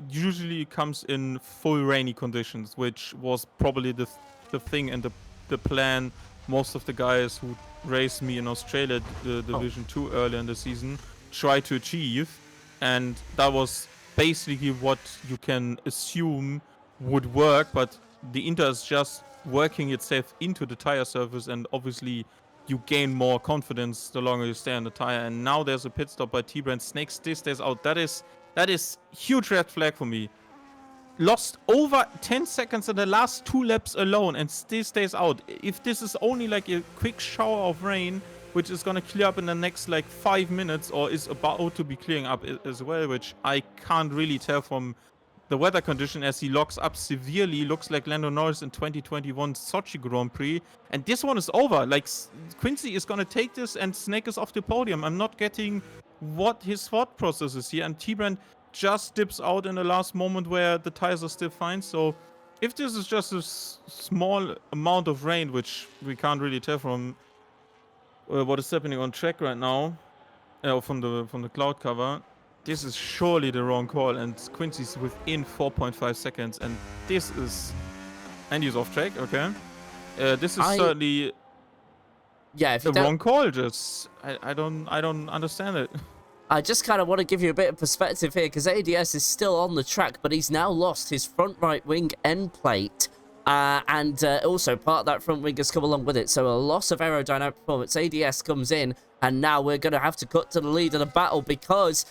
usually comes in full rainy conditions, which was probably the thing and the plan most of the guys who raced me in Australia, the Division 2 earlier in the season, try to achieve. And that was basically what you can assume would work, but the Inter is just working itself into the tire surface, and obviously you gain more confidence the longer you stay on the tire. And now there's a pit stop by T-Brand. Snake still stays out. That is huge red flag for me. Lost over 10 seconds in the last 2 laps alone and still stays out. If this is only like a quick shower of rain, which is gonna clear up in the next like 5 minutes, or is about to be clearing up as well, which I can't really tell from the weather condition, as he locks up severely. Looks like Lando Norris in 2021 Sochi Grand Prix. And this one is over. Like, Quincy is gonna take this and Snake is off the podium. I'm not getting what his thought process is here. And T-Brand just dips out in the last moment where the tires are still fine. So if this is just a small amount of rain, which we can't really tell from what is happening on track right now, from the cloud cover, this is surely the wrong call. And Quincy's within 4.5 seconds, and this is, and he's off track. Okay, this is certainly if the wrong call. Just I don't understand it. I just kind of want to give you a bit of perspective here, because ADS is still on the track, but he's now lost his front right wing end plate. And also part of that front wing has come along with it. So a loss of aerodynamic performance. ADS comes in, and now we're going to have to cut to the lead of the battle, because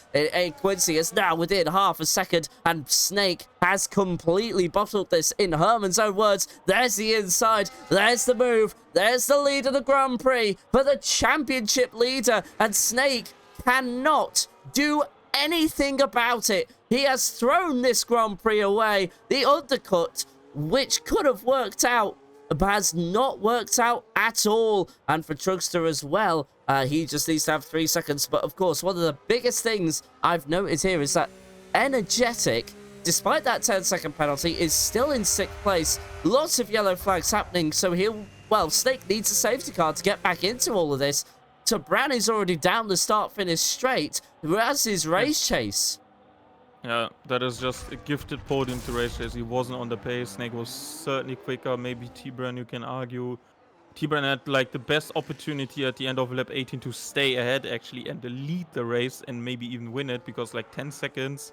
Quincy is now within half a second, and Snake has completely bottled this. In Herman's own words, there's the inside, there's the move, there's the lead of the Grand Prix for the championship leader, and Snake cannot do anything about it. He has thrown this Grand Prix away. The undercut, which could have worked out, has not worked out at all. And for Trugster as well, he just needs to have 3 seconds. But of course, one of the biggest things I've noted here is that Energetic, despite that 10-second penalty, is still in 6th place. Lots of yellow flags happening, so Snake needs a safety car to get back into all of this. So Bran is already down the start-finish straight, whereas his race chase. Yeah, that is just a gifted podium to race chase. He wasn't on the pace. Snake was certainly quicker. Maybe T-Bran, you can argue. T-Bran had like the best opportunity at the end of lap 18 to stay ahead actually and lead the race and maybe even win it, because like 10 seconds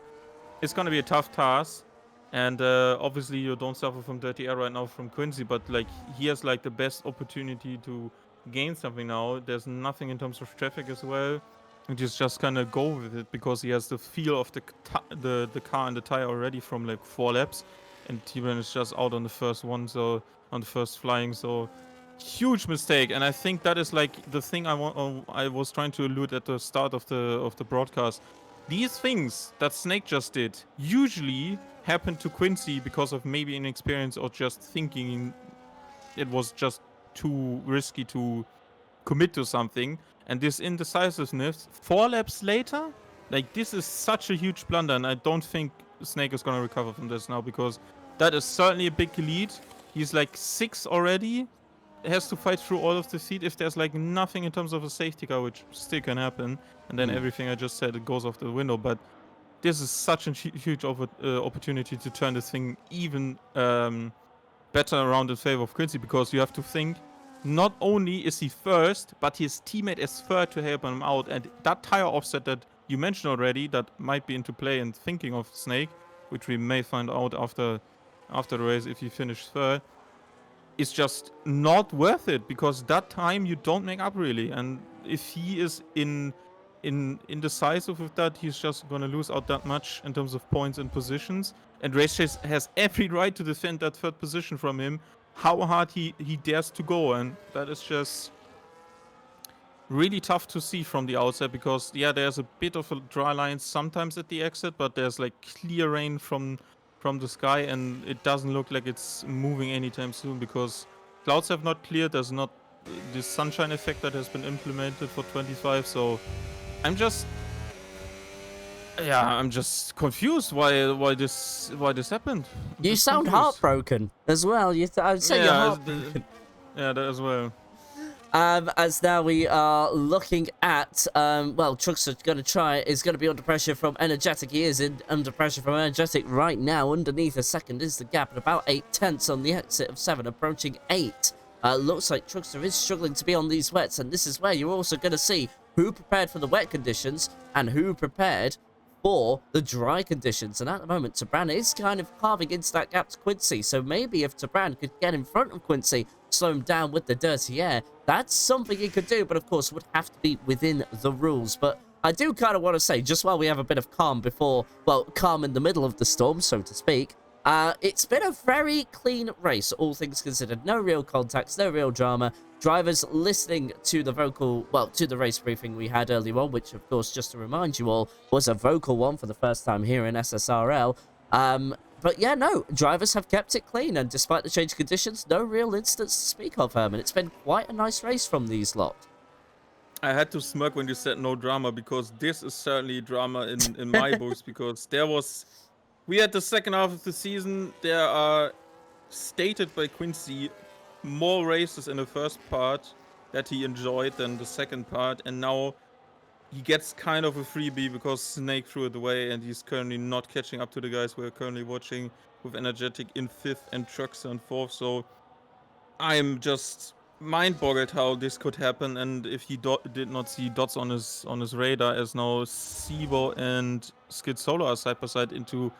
is going to be a tough task. And obviously you don't suffer from dirty air right now from Quincy, but like he has like the best opportunity to gain something now. There's nothing in terms of traffic as well. And just kind of go with it, because he has the feel of the car and the tire already from like 4 laps, and T-Bran is just out on the first one, so on the first flying. So huge mistake. And I think that is like the thing I was trying to allude at the start of the broadcast. These things that Snake just did usually happen to Quincy because of maybe inexperience or just thinking it was just too risky to commit to something. And this indecisiveness 4 laps later, like, this is such a huge blunder, and I don't think Snake is gonna recover from this now, because that is certainly a big lead. He's like 6 already, has to fight through all of the feet if there's like nothing in terms of a safety car, which still can happen, and then everything I just said, it goes off the window. But this is such a huge opportunity to turn this thing even better around in favor of Quincy, because you have to think, not only is he first, but his teammate is third to help him out. And that tire offset that you mentioned already, that might be into play and thinking of Snake, which we may find out after the race if he finished third, is just not worth it, because that time you don't make up really. And if he is indecisive with that, he's just gonna lose out that much in terms of points and positions. And Race Chase has every right to defend that third position from him, how hard he dares to go. And that is just really tough to see from the outside, because yeah, there's a bit of a dry line sometimes at the exit, but there's like clear rain from the sky, and it doesn't look like it's moving anytime soon, because clouds have not cleared. There's not this sunshine effect that has been implemented for 25. So I'm just confused why this happened. You sound heartbroken as well. I'd say you're heartbroken. Yeah, that as well. As now we are looking at, Truckster is going to be under pressure from Energetic. He is under pressure from Energetic right now. Underneath a second is the gap at about 8/10 on the exit of 7, approaching 8. Looks like Truckster is struggling to be on these wets, and this is where you're also going to see who prepared for the wet conditions and who prepared for the dry conditions. And at the moment, Tabran is kind of carving into that gap to Quincy. So maybe if Tabran could get in front of Quincy, slow him down with the dirty air, that's something he could do. But of course, would have to be within the rules. But I do kind of want to say, just while we have a bit of calm before, well, calm in the middle of the storm, so to speak, it's been a very clean race, all things considered. No real contacts, no real drama. Drivers listening to the to the race briefing we had earlier on, which, of course, just to remind you all, was a vocal one for the first time here in SSRL. But yeah, no, drivers have kept it clean, and despite the changed conditions, no real incidents to speak of, Herman. It's been quite a nice race from these lot. I had to smirk when you said no drama, because this is certainly drama in my books, because we had the second half of the season, there are stated by Quincy more races in the first part that he enjoyed than the second part, and now he gets kind of a freebie because Snake threw it away, and he's currently not catching up to the guys we're currently watching, with Energetic in 5th and Truckster in 4th. So I'm just mind-boggled how this could happen, and if he did not see dots on his radar, as now Sibo and Skid Solo are side by side into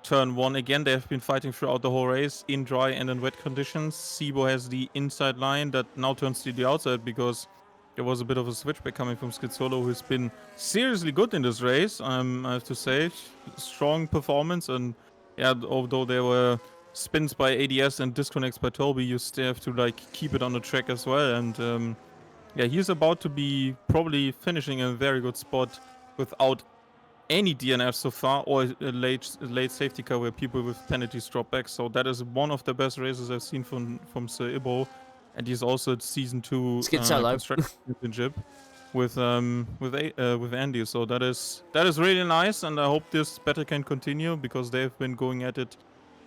turn 1 again. They have been fighting throughout the whole race in dry and in wet conditions. Sibo has the inside line that now turns to the outside because there was a bit of a switchback coming from Skid Solo, who's been seriously good in this race, I have to say. Strong performance, and yeah, although there were spins by ADS and disconnects by Toby, you still have to like keep it on the track as well. And yeah, he's about to be probably finishing in a very good spot without any DNF so far, or a late safety car where people with penalties drop back. So that is one of the best races I've seen from Sir Ibo, and he's also at season 2 construction championship with Andy. So that is really nice, and I hope this battle can continue, because they've been going at it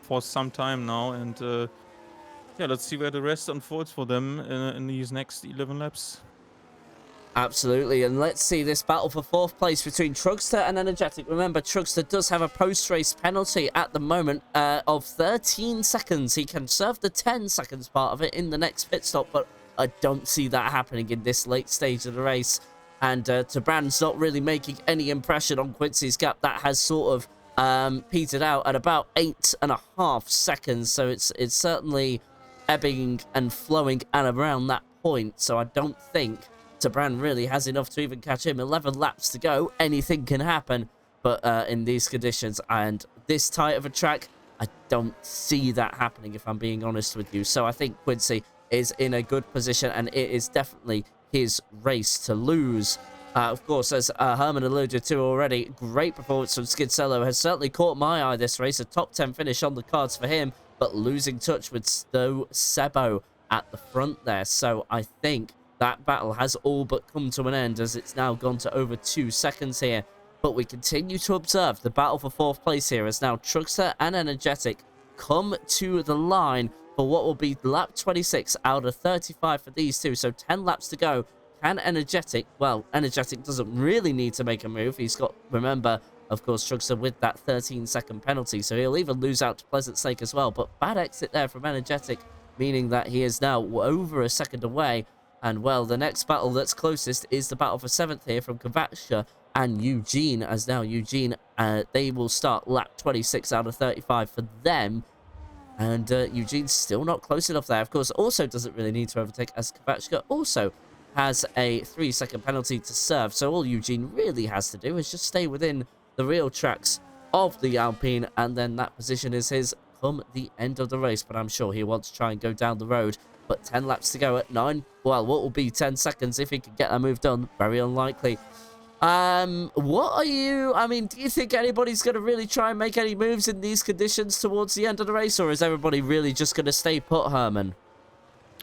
for some time now. And yeah, let's see where the rest unfolds for them in these next 11 laps. Absolutely, and let's see this battle for 4th place between Trugster and Energetic. Remember, Trugster does have a post-race penalty at the moment of 13 seconds. He can serve the 10 seconds part of it in the next pit stop, but I don't see that happening in this late stage of the race. And Tabran's not really making any impression on Quincy's gap. That has sort of petered out at about 8.5 seconds, so it's certainly ebbing and flowing at around that point. So I don't think Tabran really has enough to even catch him. 11 laps to go. Anything can happen. But in these conditions and this tight of a track, I don't see that happening, if I'm being honest with you. So I think Quincy is in a good position, and it is definitely his race to lose. Of course, as Herman alluded to already, great performance from Skid Solo has certainly caught my eye this race. A top 10 finish on the cards for him, but losing touch with Sebo at the front there. So I think that battle has all but come to an end, as it's now gone to over 2 seconds here. But we continue to observe the battle for 4th place here, as now Trugster and Energetic come to the line for what will be lap 26 out of 35 for these two. So 10 laps to go. Can Energetic, well, Energetic doesn't really need to make a move. He's got, remember, of course, Trugster with that 13-second penalty, so he'll even lose out to Pleasant Snake as well. But bad exit there from Energetic, meaning that he is now over a second away. And, well, the next battle that's closest is the battle for 7th here from Kvatska and Eugene, as now Eugene, they will start lap 26 out of 35 for them. And Eugene's still not close enough there. Of course, also doesn't really need to overtake, as Kvatska also has a 3-second penalty to serve. So all Eugene really has to do is just stay within the real tracks of the Alpine, and then that position is his come the end of the race. But I'm sure he wants to try and go down the road. But 10 laps to go at 9. Well, what will be 10 seconds if he can get that move done? Very unlikely. What are you... I mean, do you think anybody's going to really try and make any moves in these conditions towards the end of the race? Or is everybody really just going to stay put, Herman?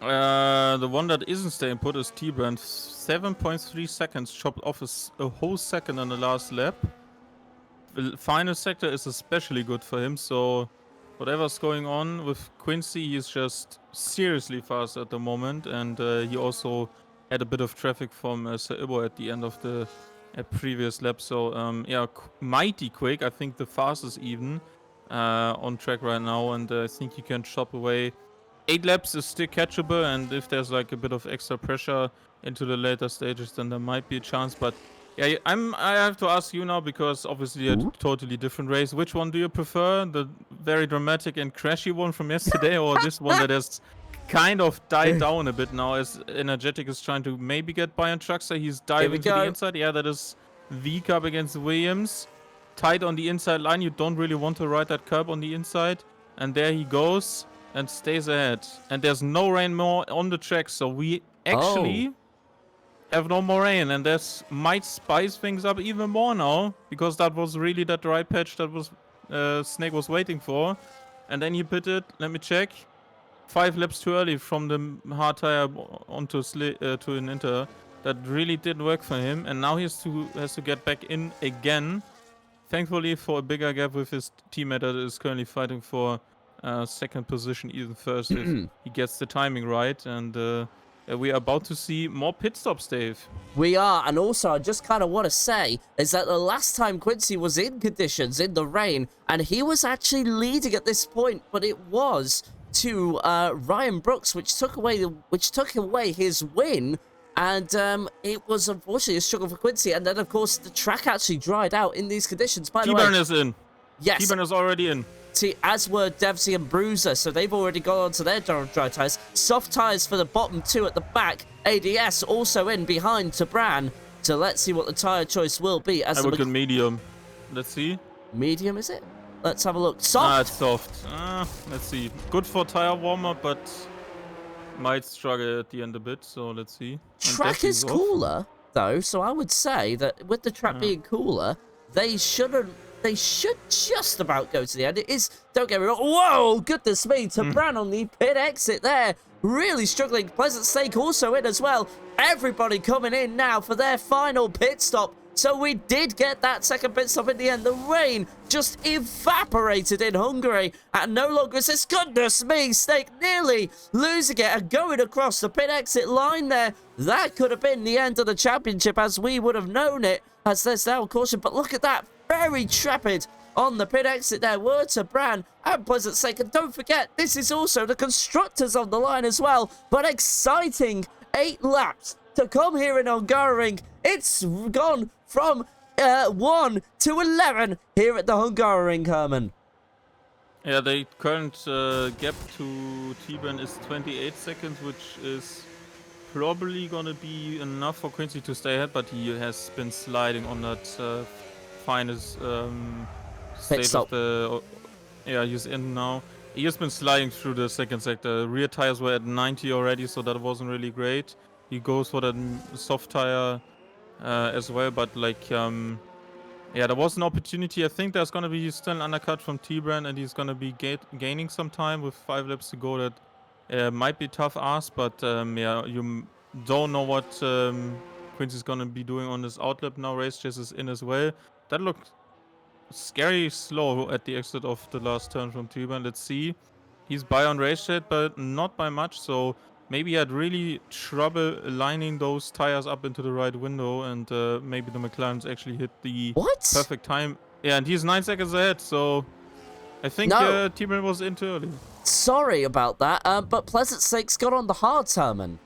The one that isn't staying put is T-Brand. 7.3 seconds, chopped off a whole second on the last lap. The final sector is especially good for him, so whatever's going on with Quincy, he's just seriously fast at the moment, and he also had a bit of traffic from Sir Ibo at the end of the previous lap. So yeah, mighty quick. I think the fastest even on track right now, and I think he can chop away. 8 laps is still catchable, and if there's like a bit of extra pressure into the later stages, then there might be a chance. But Yeah, I have to ask you now because obviously a totally different race. Which one do you prefer? The very dramatic and crashy one from yesterday, or this one that has kind of died down a bit now as Energetic is trying to maybe get by on Truckster? He's Here we diving to the go. inside. Yeah, that is V curb against Williams. Tight on the inside line. You don't really want to ride that curb on the inside. And there he goes and stays ahead. And there's no rain more on the track, so we actually have no more rain, and this might spice things up even more now, because that was really that dry patch that was Snake was waiting for. And then he pitted, let me check, 5 laps too early from the hard tire onto to an Inter. That really didn't work for him, and now he has to get back in again. Thankfully for a bigger gap with his teammate that is currently fighting for second position, even first if he gets the timing right. And we are about to see more pit stops, Dave. We are, and also I just kind of want to say is that the last time Quincy was in conditions in the rain, and he was actually leading at this point, but it was to Ryan Brooks, which took away his win, and it was unfortunately a struggle for Quincy. And then of course the track actually dried out in these conditions. By the way, T-Burn is in. Yes, T-Burn is already in. as were Devsy and Bruiser, so they've already gone onto their dry tyres. Soft tyres for the bottom two at the back. ADS also in behind Tabran. So let's see what the tyre choice will be. I look at medium. Let's see. Medium, is it? Let's have a look. Soft. It's soft. Let's see. Good for tyre warmer, but might struggle at the end a bit. So let's see. Track is cooler, though, so I would say that with the track being cooler, they should just about go to the end. It is, don't get me wrong. Whoa, goodness me. Tabran on the pit exit there. Really struggling. Pleasant Snake also in as well. Everybody coming in now for their final pit stop. So we did get that second pit stop in the end. The rain just evaporated in Hungary. And no longer is this. Goodness me, Snake nearly losing it and going across the pit exit line there. That could have been the end of the championship as we would have known it, as there's now a caution. But look at that. Very trepid on the pit exit there were Tabran and Pleasant Snake. And don't forget, this is also the constructors on the line as well. But exciting 8 laps to come here in Hungaroring. It's gone from 1 to 11 here at the Hungaroring, Herman. Yeah, the current gap to T-Burn is 28 seconds, which is probably going to be enough for Quincy to stay ahead, but he has been sliding on that finest stage of the... yeah, he's in now. He has been sliding through the second sector. Rear tires were at 90 already, so that wasn't really great. He goes for the soft tire as well, but like... yeah, there was an opportunity. I think there's going to be still an undercut from T-Brand, and he's going to be gaining some time with 5 laps to go. That might be tough ask, but yeah, you don't know what Quincy's going to be doing on this outlap now. Race Chase is in as well. That looked scary slow at the exit of the last turn from T-Brand. Let's see. He's by on Race Chat, but not by much, so maybe he had really trouble lining those tires up into the right window, and maybe the McLarens actually hit the perfect time. Yeah, and he's 9 seconds ahead, so I think T-Brand was in too early. Sorry about that, but Pleasant Snake's got on the hard, Herman.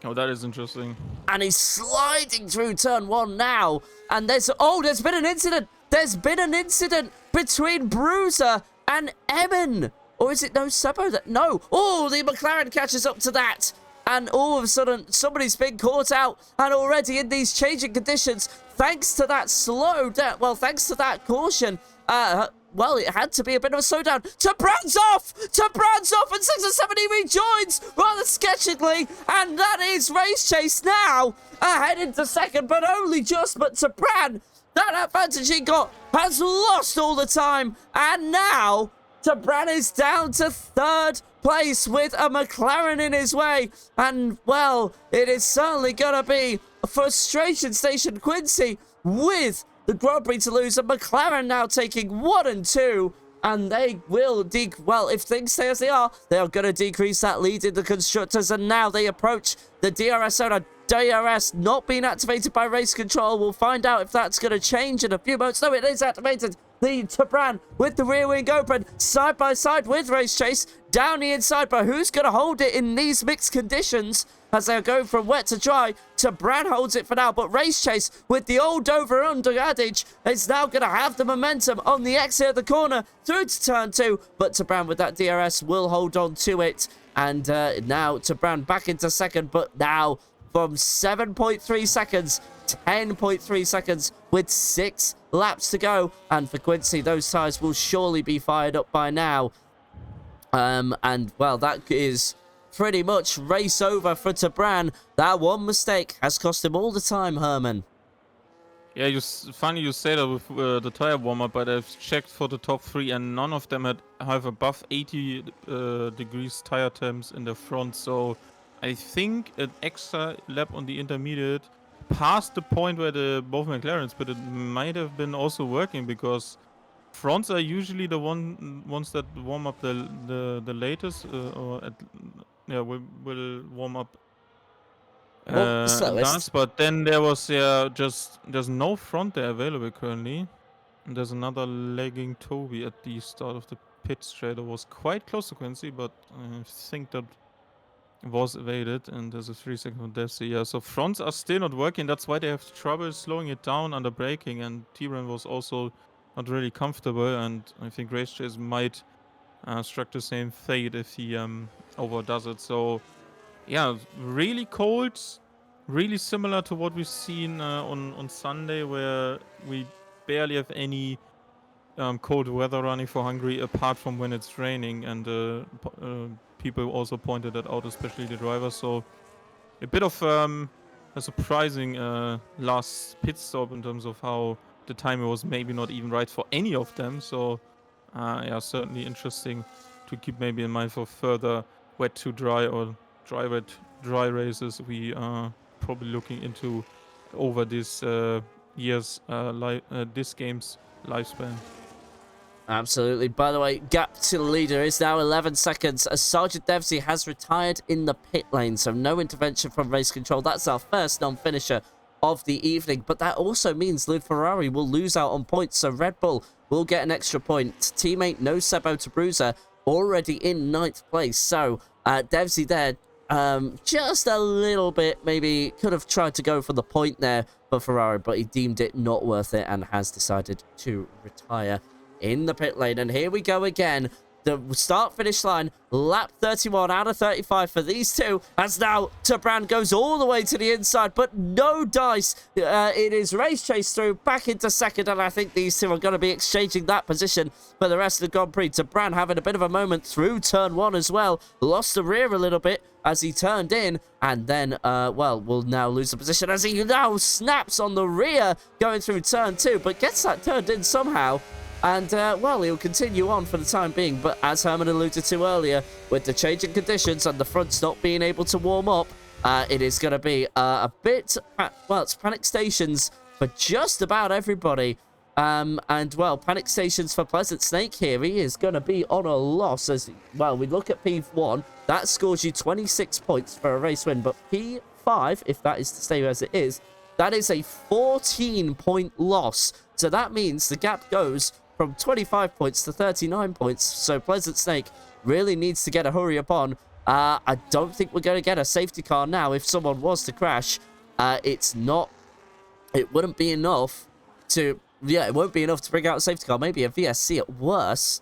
Oh, that is interesting. And he's sliding through turn 1 now, and there's been an incident. There's been an incident between Bruiser and Emin. Or is it no Sebo that... No. Oh, the McLaren catches up to that. And all of a sudden, somebody's been caught out. And already in these changing conditions, thanks to that thanks to that caution, well, it had to be a bit of a slowdown. Tabran's off! Tabran's off, and 6 and 7 he rejoins rather sketchily. And that is Race Chase now ahead into second, but only just. But Tabran, that advantage he got, has lost all the time. And now Tabran is down to 3rd place with a McLaren in his way. And, well, it is certainly going to be a frustration station Quincy with the Grand Prix to lose. And McLaren now taking 1 and 2. And they will, well, if things stay as they are going to decrease that lead in the constructors. And now they approach the DRS zone. DRS not being activated by race control. We'll find out if that's going to change in a few moments. No, it is activated. the Tabran with the rear wing open, side by side with Race Chase, down the inside, but who's going to hold it in these mixed conditions? As they're going from wet to dry, Tabran holds it for now, but Race Chase with the old over-under adage is now going to have the momentum on the exit of the corner through to turn 2, but Tabran with that DRS will hold on to it, and now Tabran back into second, but now from 7.3 seconds, 10.3 seconds with 6 laps to go, and for Quincy, those tyres will surely be fired up by now. And well, that is pretty much race over for Tabran. That one mistake has cost him all the time, Herman. Yeah, funny you say that with the tire warm-up, but I've checked for the top 3 and none of them have above 80 degrees tire temps in the front, so I think an extra lap on the intermediate past the point where both McLarens, but it might have been also working, because fronts are usually the ones that warm up the latest, will warm up advanced. But then there was there's no front there available currently. And there's another lagging Toby at the start of the pit straight. It was quite close to Quincy, but I think that was evaded, and there's a 3-second deficit. Yeah, so fronts are still not working. That's why they have trouble slowing it down under braking, and T-Ran was also not really comfortable, and I think Race Chase might struck the same fate if he overdoes it. So yeah, really cold, really similar to what we've seen on Sunday, where we barely have any cold weather running for Hungary apart from when it's raining, and people also pointed that out, especially the drivers. So a bit of a surprising last pit stop in terms of how the timing was maybe not even right for any of them. So yeah, certainly interesting to keep maybe in mind for further wet to dry or dry wet dry races we are probably looking into over this year's this game's lifespan. Absolutely. By the way, gap to the leader is now 11 seconds as Sergeant Devsey has retired in the pit lane, so no intervention from race control. That's our first non-finisher of the evening, but that also means Lid Ferrari will lose out on points, so Red Bull will get an extra point. Teammate No Sebo to Bruiser already in 9th place, so Devsey there just a little bit, maybe could have tried to go for the point there for Ferrari, but he deemed it not worth it and has decided to retire in the pit lane. And here we go again. The start-finish line, lap 31 out of 35 for these two, as now Tabran goes all the way to the inside, but no dice. It is Race Chase through, back into second, and I think these two are going to be exchanging that position for the rest of the Grand Prix. Tabran having a bit of a moment through turn 1 as well, lost the rear a little bit as he turned in, and then, well, will now lose the position as he now snaps on the rear going through turn 2, but gets that turned in somehow. And, well, he'll continue on for the time being. But as Herman alluded to earlier, with the changing conditions and the fronts not being able to warm up, it is going to be a bit, well, it's panic stations for just about everybody. And, well, panic stations for Pleasant Snake here. He is going to be on a loss. As, well, we look at P1. That scores you 26 points for a race win. But P5, if that is to stay as it is, that is a 14-point loss. So that means the gap goes from 25 points to 39 points. So Pleasant Snake really needs to get a hurry up on. I don't think we're going to get a safety car now. If someone was to crash, it wouldn't be enough to, yeah, it won't be enough to bring out a safety car. Maybe a VSC at worst,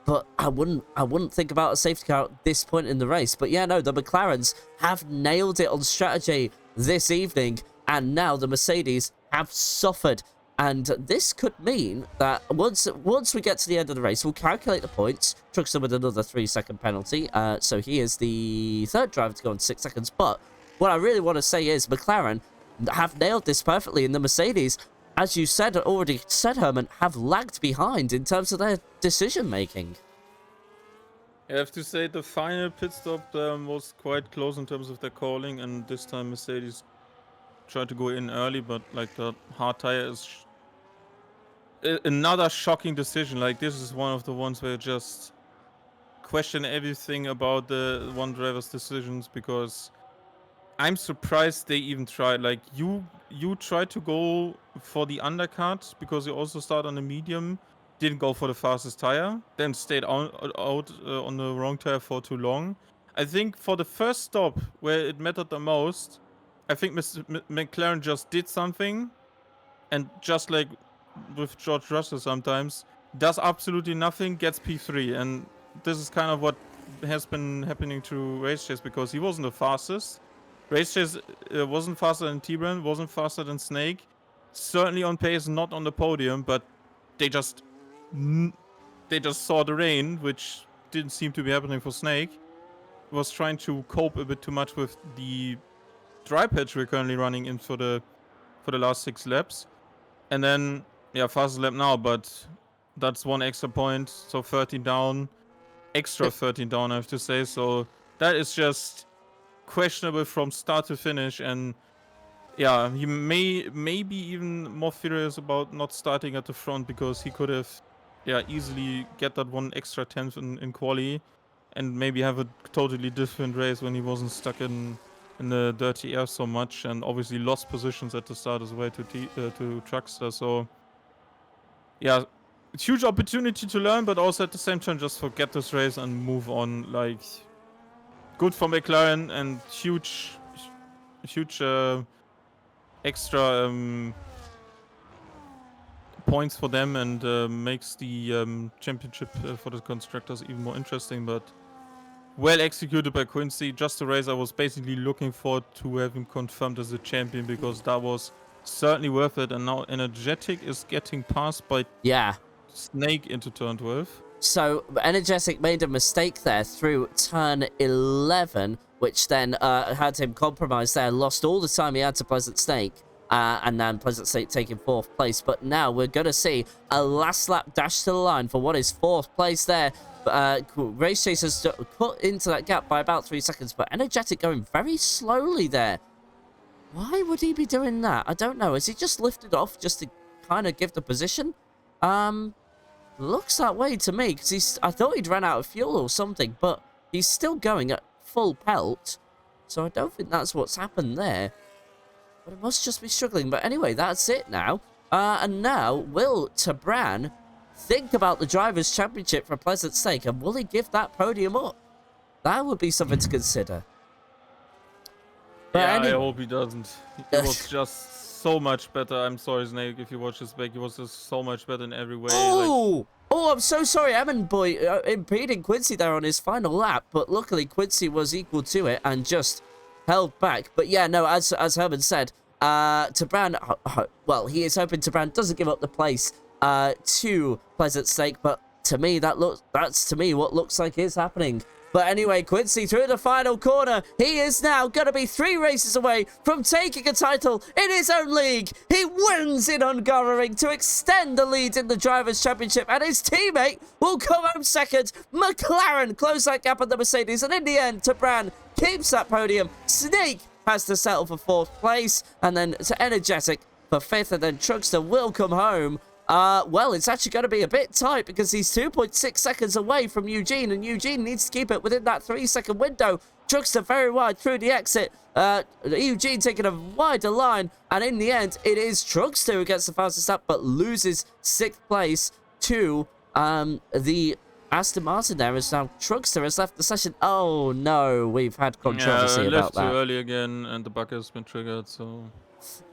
but I wouldn't think about a safety car at this point in the race. But yeah, no, the McLarens have nailed it on strategy this evening, and now the Mercedes have suffered. And this could mean that once we get to the end of the race, we'll calculate the points. Truxton with another 3-second penalty. So he is the third driver to go on 6 seconds. But what I really want to say is McLaren have nailed this perfectly. And the Mercedes, as you said, already said, Herman, have lagged behind in terms of their decision-making. I have to say the final pit stop was quite close in terms of their calling. And this time Mercedes tried to go in early, but like the hard tire is another shocking decision. Like, this is one of the ones where you just question everything about the one driver's decisions, because I'm surprised they even tried. Like, you try to go for the undercut because you also start on the medium, didn't go for the fastest tire, then stayed out on the wrong tire for too long. I think for the first stop where it mattered the most, I think McLaren just did something, and just like with George Russell sometimes, does absolutely nothing, gets P3, and this is kind of what has been happening to Race Chase, because he wasn't the fastest. Race Chase wasn't faster than T-Bran, wasn't faster than Snake, certainly on pace, not on the podium, but they just saw the rain, which didn't seem to be happening for Snake. Was trying to cope a bit too much with the dry patch we're currently running in for the last 6 laps. And then, yeah, fastest lap now, but that's 1 extra point, so 13 down. Extra 13 down, I have to say. So that is just questionable from start to finish. And yeah, he may be even more furious about not starting at the front, because he could have, yeah, easily get that 1 extra 10th in quali and maybe have a totally different race when he wasn't stuck in the dirty air so much, and obviously lost positions at the start as well to Truckster. So yeah, huge opportunity to learn, but also at the same time just forget this race and move on. Like, good for McLaren, and huge extra points for them, and makes the championship for the constructors even more interesting. But well executed by Quincy. Just a race I was basically looking forward to having confirmed as a champion, because that was certainly worth it. And now Energetic is getting passed by Snake into turn 12. So Energetic made a mistake there through turn 11, which then had him compromised there, lost all the time he had to Pleasant Snake. And then Pleasant Snake taking 4th place. But now we're going to see a last lap dash to the line for what is 4th place there. Race Chasers cut into that gap by about 3 seconds, but Energetic going very slowly there. Why would he be doing that? I don't know. Is he just lifted off just to kind of give the position? Looks that way to me, because I thought he'd run out of fuel or something, but he's still going at full pelt, so I don't think that's what's happened there. But it must just be struggling. But anyway, that's it now. And now, will Tabran think about the Drivers' Championship for Pleasant Snake, and will he give that podium up? That would be something to consider. But yeah, anyway, I hope he doesn't. He was just so much better. I'm sorry, Snake, if you watch this back. He was just so much better in every way. Oh! Oh, I'm so sorry, impeding Quincy there on his final lap, but luckily Quincy was equal to it and just held back. But yeah, no, as Herman said, Tabran, well, he is hoping Tabran doesn't give up the place to Pleasant Snake, but to me, that's to me what looks like is happening. But anyway, Quincy through the final corner. He is now going to be 3 races away from taking a title in his own league. He wins in Hungary to extend the lead in the Drivers' Championship, and his teammate will come home second. McLaren close that gap on the Mercedes, and in the end, Tabran keeps that podium. Snake has to settle for 4th place, and then to Energetic for 5th, and then Truckster will come home. Well, it's actually going to be a bit tight, because he's 2.6 seconds away from Eugene, and Eugene needs to keep it within that 3-second window. Truckster very wide through the exit. Eugene taking a wider line, and in the end, it is Truckster who gets the fastest lap, but loses 6th place to the Aston Martin there, as now Truckster has left the session. Oh no, we've had controversy about that. Left too early again, and the bug has been triggered, so...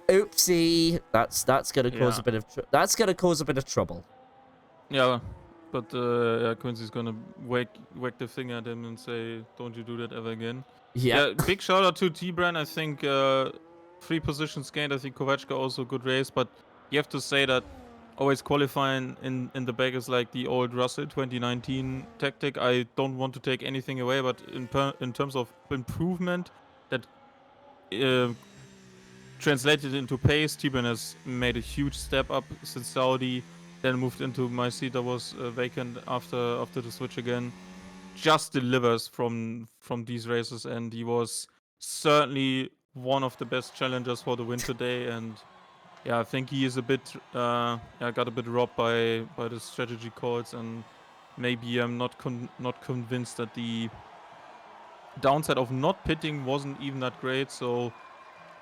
Oopsie, that's gonna cause a bit of trouble. Yeah, but yeah, Quincy's gonna whack the finger at him and say, "Don't you do that ever again." Yeah, big shout out to T-Bran. I think 3 positions gained. I think Kovačka also a good race, but you have to say that always qualifying in the back is like the old Russell 2019 tactic. I don't want to take anything away, but in terms of improvement, that translated into pace, T-Bran has made a huge step up since Saudi, then moved into my seat that was vacant after the switch again. Just delivers from these races, and he was certainly one of the best challengers for the win today. And yeah, I think he is a bit got a bit robbed by the strategy calls, and maybe I'm not convinced that the downside of not pitting wasn't even that great. So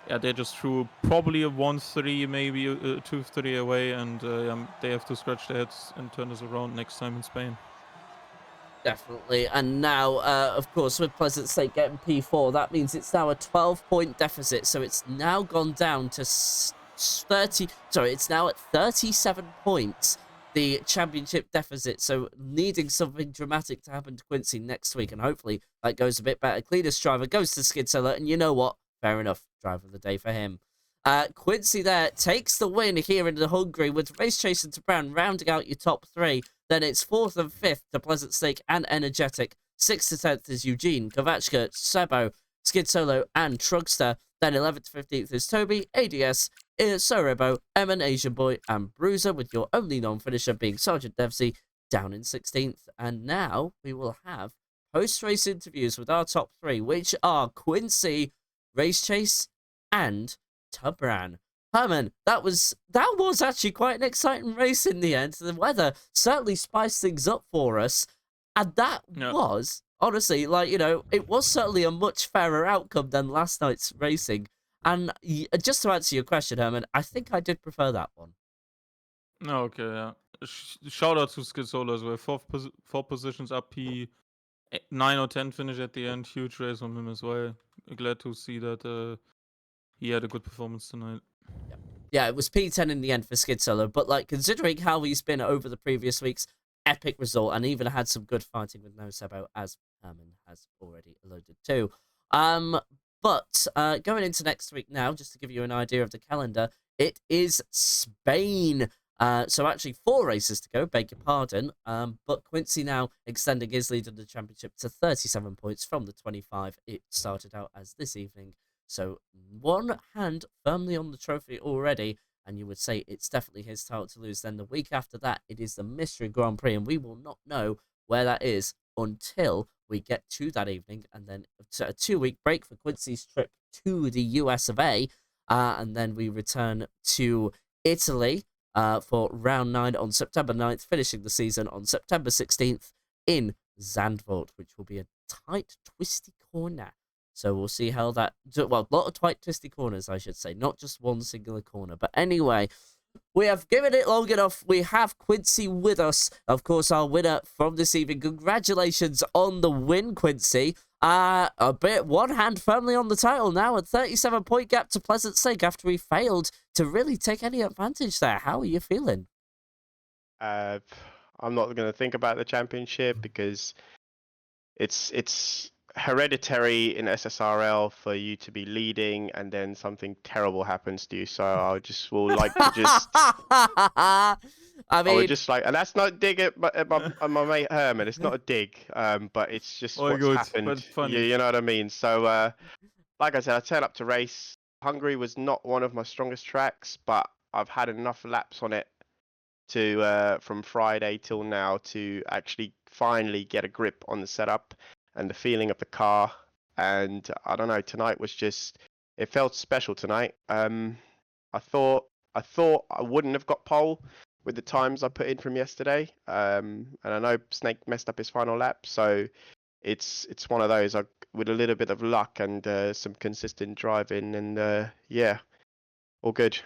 Yeah, they just threw probably a 1-3, maybe a 2-3 away, and they have to scratch their heads and turn this around next time in Spain. Definitely. And now, of course, with Pleasant State getting P4, that means it's now a 12-point deficit. So it's now gone down to 30. Sorry, it's now at 37 points, the championship deficit. So needing something dramatic to happen to Quincy next week. And hopefully that goes a bit better. Cletus driver goes to Skid Seller. And you know what? Fair enough. Driver of the day for him. Quincy there takes the win here in the Hungary with Race Chaser to Brown rounding out your top three. Then it's 4th and 5th to Pleasant Stake and Energetic. 6th to 10th is Eugene, Kovachka, Sebo, Skid Solo, and Trugster. Then 11th to 15th is Toby, ADS, Sorebo, Emin, Asian Boy, and Bruiser, with your only non-finisher being Sergeant Devsey down in 16th. And now we will have post-race interviews with our top three, which are Quincy, Race Chase, and Tubran. Herman, that was actually quite an exciting race in the end. The weather certainly spiced things up for us, and that was honestly, like, it was certainly a much fairer outcome than last night's racing. And just to answer your question, Herman, I think I did prefer that one. Okay, yeah. Shout out to Skid Solo as well. Four positions up, P 9 or 10 finish at the end. Huge race from him as well. Glad to see that he had a good performance tonight. Yeah, it was P10 in the end for Skid Solo, but like considering how he's been over the previous weeks, epic result, and even had some good fighting with No Sebo, as Herman has already alluded to. But going into next week now, just to give you an idea of the calendar, it is Spain. So actually 4 races to go, beg your pardon. But Quincy now extending his lead in the championship to 37 points from the 25 it started out as this evening. So one hand firmly on the trophy already, and you would say it's definitely his title to lose. Then the week after that, it is the Mystery Grand Prix, and we will not know where that is until we get to that evening, and then a 2-week break for Quincy's trip to the US of A, and then we return to Italy for round 9 on September 9th, finishing the season on September 16th in Zandvoort, which will be a tight, twisty corner. So we'll see how that... Well, a lot of tight, twisty corners, I should say. Not just one singular corner. But anyway, we have given it long enough. We have Quincy with us. Of course, our winner from this evening. Congratulations on the win, Quincy. One hand firmly on the title now. A 37-point gap to Pleasant Stake after he failed to really take any advantage there. How are you feeling? I'm not going to think about the championship because it's hereditary in SSRL for you to be leading and then something terrible happens to you. So I will like to just. I would just like, and that's not a dig at my mate Herman. It's not a dig, but it's just what's happened. You know what I mean? So, like I said, I turned up to race. Hungary was not one of my strongest tracks, but I've had enough laps on it to from Friday till now to actually finally get a grip on the setup and the feeling of the car. And I don't know, tonight was just, it felt special tonight. I thought I wouldn't have got pole with the times I put in from yesterday. And I know Snake messed up his final lap, so it's one of those with a little bit of luck and some consistent driving, and yeah, all good.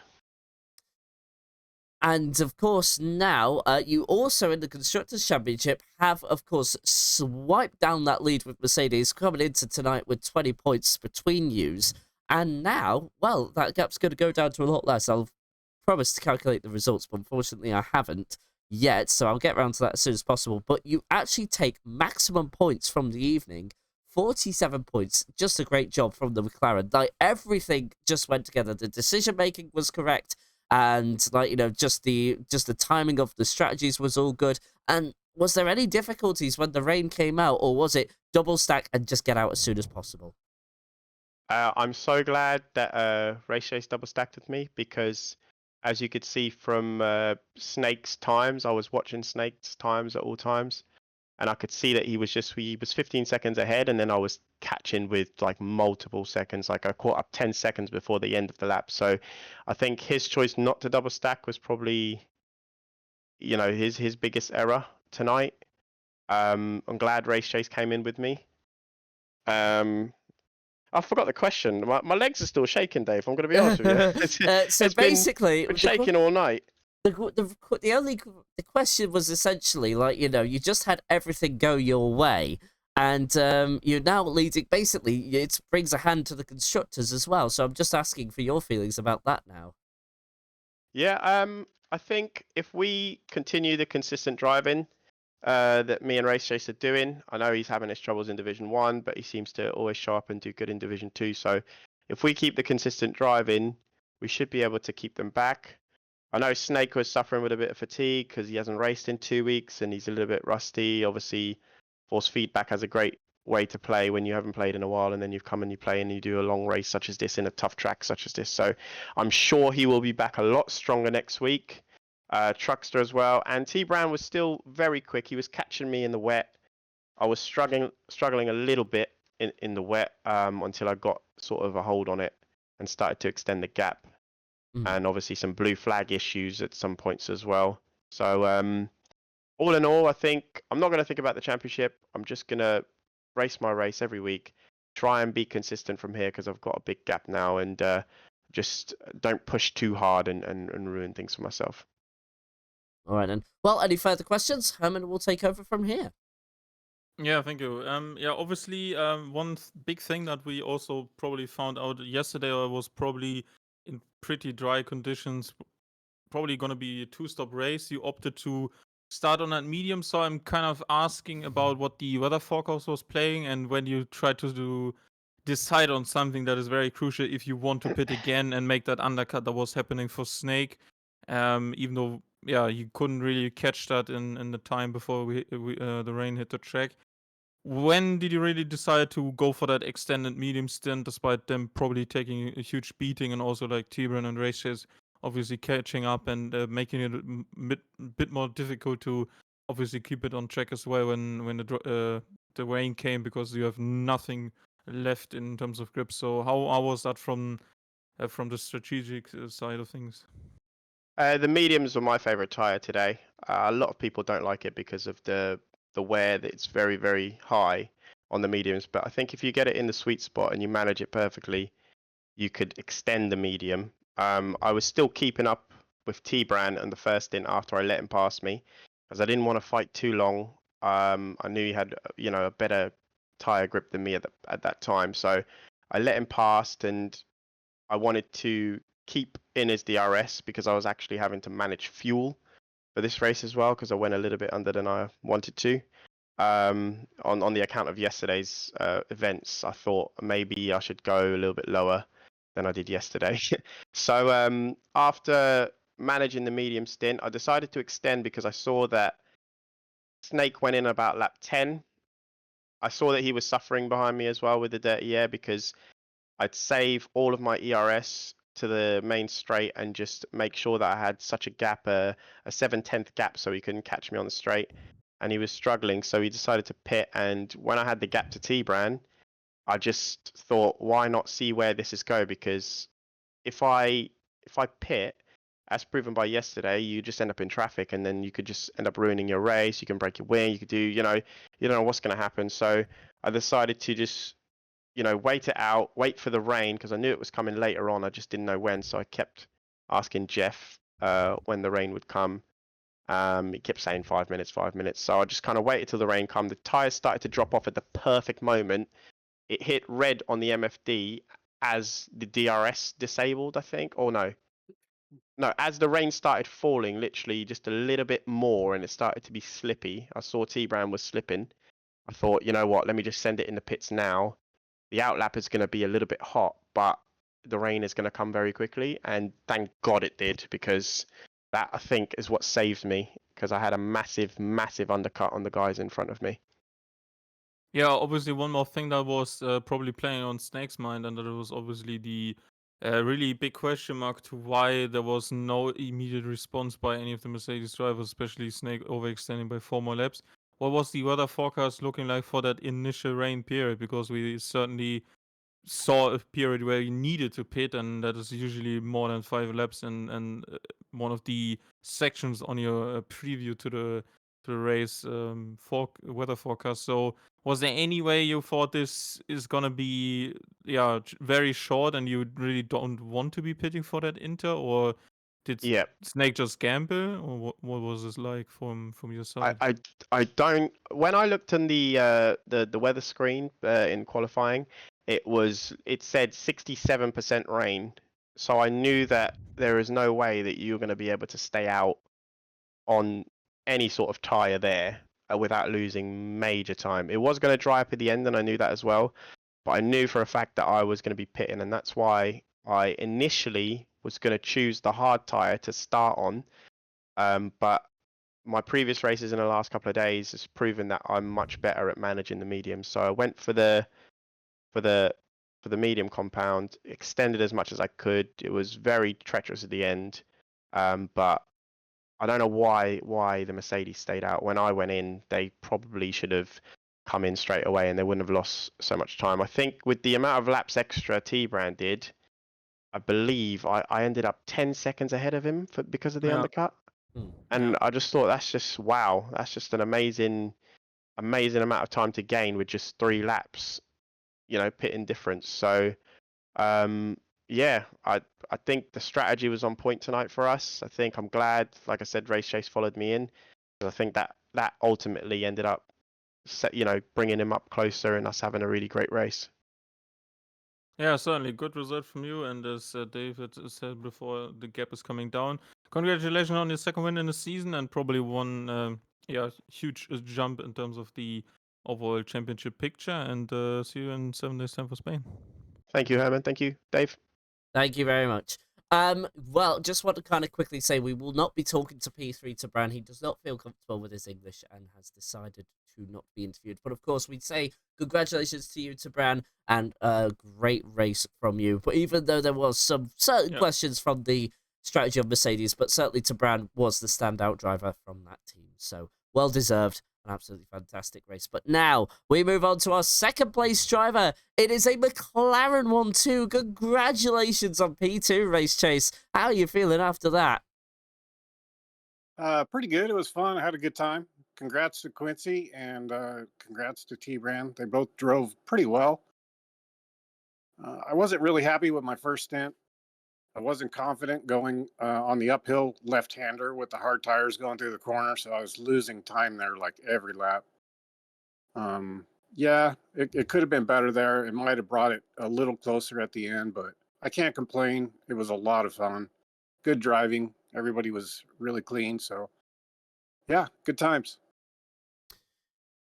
And of course, now you also in the Constructors' Championship have, of course, swiped down that lead with Mercedes, coming into tonight with 20 points between yous. And now, well, that gap's going to go down to a lot less. I'll promise to calculate the results, but unfortunately I haven't yet, so I'll get around to that as soon as possible. But you actually take maximum points from the evening, 47 points. Just a great job from the McLaren. Like, everything just went together. The decision-making was correct. And just the timing of the strategies was all good. And was there any difficulties when the rain came out, or was it double stack and just get out as soon as possible? I'm so glad that Race Chase double stacked with me, because as you could see from Snake's times, I was watching Snake's times at all times, and I could see that he was 15 seconds ahead, and then I was catching with like multiple seconds. Like I caught up 10 seconds before the end of the lap. So I think his choice not to double stack was probably, his biggest error tonight. I'm glad Race Chase came in with me. I forgot the question. My legs are still shaking, Dave. I'm going to be honest with you. So It's basically, been shaking all night. the question was essentially like, you just had everything go your way, and you're now leading. Basically, it brings a hand to the constructors as well. So I'm just asking for your feelings about that now. Yeah, I think if we continue the consistent driving that me and Race Chase are doing, I know he's having his troubles in Division 1, but he seems to always show up and do good in Division 2. So if we keep the consistent driving, we should be able to keep them back. I know Snake was suffering with a bit of fatigue because he hasn't raced in 2 weeks and he's a little bit rusty. Obviously, force feedback has a great way to play when you haven't played in a while and then you've come and you play and you do a long race such as this in a tough track such as this. So I'm sure he will be back a lot stronger next week. Truckster as well. And T Brown was still very quick. He was catching me in the wet. I was struggling a little bit in the wet until I got sort of a hold on it and started to extend the gap. And obviously some blue flag issues at some points as well. So all in all, I think I'm not going to think about the championship. I'm just going to race my race every week, try and be consistent from here because I've got a big gap now, and just don't push too hard and ruin things for myself. All right, then. Well, any further questions? Herman will take over from here. Yeah, thank you. Yeah, obviously, one big thing that we also probably found out yesterday was probably in pretty dry conditions, probably going to be a two-stop race. You opted to start on that medium, so I'm kind of asking about what the weather forecast was playing, and when you try to decide on something that is very crucial if you want to pit again and make that undercut that was happening for Snake, even though you couldn't really catch that in the time before the rain hit the track. When did you really decide to go for that extended medium stint, despite them probably taking a huge beating and also like T-Burn and Races obviously catching up and making it a bit more difficult to obviously keep it on track as well when the rain came because you have nothing left in terms of grip. So how was that from the strategic side of things? The mediums were my favorite tire today. A lot of people don't like it because of the wear that it's very, very high on the mediums. But I think if you get it in the sweet spot and you manage it perfectly, you could extend the medium. I was still keeping up with T-Brand on the first stint after I let him pass me because I didn't want to fight too long. I knew he had, a better tire grip than me at that time. So I let him pass and I wanted to keep in his DRS because I was actually having to manage fuel for this race as well because I went a little bit under than I wanted to. On the account of yesterday's events, I thought maybe I should go a little bit lower than I did yesterday. So after managing the medium stint, I decided to extend because I saw that Snake went in about lap 10. I saw that he was suffering behind me as well with the dirty air because I'd save all of my ERS to the main straight and just make sure that I had such a gap, a 7/10 gap, so he couldn't catch me on the straight. And he was struggling, so he decided to pit. And when I had the gap to T-Bran, I just thought, why not see where this is go? Because if I pit, as proven by yesterday, you just end up in traffic, and then you could just end up ruining your race. You can break your wing. You could do, you don't know what's going to happen. So I decided to just wait it out, wait for the rain because I knew it was coming later on. I just didn't know when, so I kept asking Jeff when the rain would come. He kept saying 5 minutes, 5 minutes. So I just kind of waited till the rain come. The tires started to drop off at the perfect moment. It hit red on the MFD as the DRS disabled, I think. Or no, as the rain started falling, literally just a little bit more, and it started to be slippy. I saw T-Brown was slipping. I thought, you know what? Let me just send it in the pits now. The outlap is going to be a little bit hot, but the rain is going to come very quickly. And thank God it did, because that, I think, is what saved me, because I had a massive, massive undercut on the guys in front of me. Yeah, obviously one more thing that was probably playing on Snake's mind, and that was obviously the really big question mark to why there was no immediate response by any of the Mercedes drivers, especially Snake overextending by 4 more laps. What was the weather forecast looking like for that initial rain period? Because we certainly saw a period where you needed to pit, and that is usually more than 5 laps, and one of the sections on your preview to the race weather forecast. So was there any way you thought this is gonna be very short and you really don't want to be pitting for that Inter, or did Yeah, Snake just gamble, or what was this like from your I, side? I, I don't. When I looked on the weather screen in qualifying, it said 67% rain. So I knew that there is no way that you're going to be able to stay out on any sort of tire there without losing major time. It was going to dry up at the end, and I knew that as well. But I knew for a fact that I was going to be pitting, and that's why I initially was going to choose the hard tire to start on. But my previous races in the last couple of days has proven that I'm much better at managing the medium. So I went for the for the for the medium compound, extended as much as I could. It was very treacherous at the end, but I don't know why the Mercedes stayed out. When I went in, they probably should have come in straight away, and they wouldn't have lost so much time. I think with the amount of laps extra T-Brand did, I believe I ended up 10 seconds ahead of him because of the Yeah. undercut. Hmm. And I just thought that's just wow. That's just an amazing amount of time to gain with just 3 laps, pitting difference. So yeah, I think the strategy was on point tonight for us. I think I'm glad, like I said, Race Chase followed me in. I think that ultimately ended up bringing him up closer and us having a really great race. Yeah, certainly. Good result from you. And as David said before, the gap is coming down. Congratulations on your second win in the season, and probably one huge jump in terms of the overall championship picture. And see you in 7 days' time for Spain. Thank you, Herman. Thank you, Dave. Thank you very much. Well, just want to kind of quickly say we will not be talking to P3 to Bran. He does not feel comfortable with his English and has decided to not be interviewed. But of course, we'd say congratulations to you, to Bran, and a great race from you. But even though there was some certain questions from the strategy of Mercedes, but certainly to Bran was the standout driver from that team. So well deserved. An absolutely fantastic race. But now we move on to our second place driver. It is a McLaren 1-2. Congratulations on P2, Race Chase. How are you feeling after that? Pretty good. It was fun. I had a good time. Congrats to Quincy and congrats to T-Brand. They both drove pretty well. I wasn't really happy with my first stint. I wasn't confident going on the uphill left-hander with the hard tires going through the corner, so I was losing time there like every lap. Yeah, it could have been better there. It might have brought it a little closer at the end, but I can't complain. It was a lot of fun. Good driving. Everybody was really clean, so yeah, good times.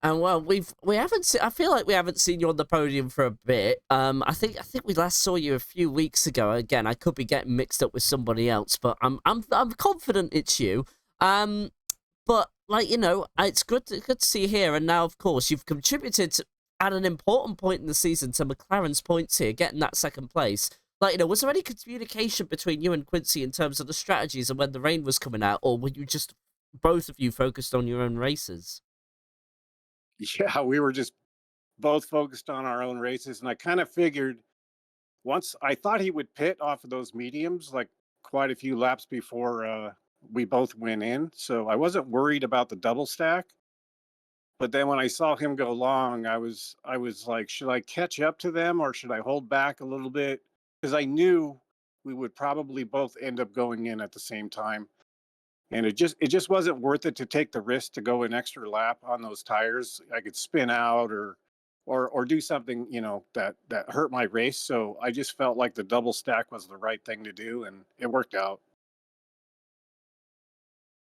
And well, we haven't. I feel like we haven't seen you on the podium for a bit. I think we last saw you a few weeks ago. Again, I could be getting mixed up with somebody else, but I'm confident it's you. But like it's good to see you here. And now, of course, you've contributed at an important point in the season to McLaren's points here, getting that second place. Like was there any communication between you and Quincy in terms of the strategies and when the rain was coming out, or were you just both of you focused on your own races? Yeah, we were just both focused on our own races. And I kind of figured once I thought he would pit off of those mediums like quite a few laps before we both went in. So I wasn't worried about the double stack. But then when I saw him go long, I was like, should I catch up to them or should I hold back a little bit? Because I knew we would probably both end up going in at the same time. And it just wasn't worth it to take the risk to go an extra lap on those tires. I could spin out or do something, that hurt my race. So I just felt like the double stack was the right thing to do, and it worked out.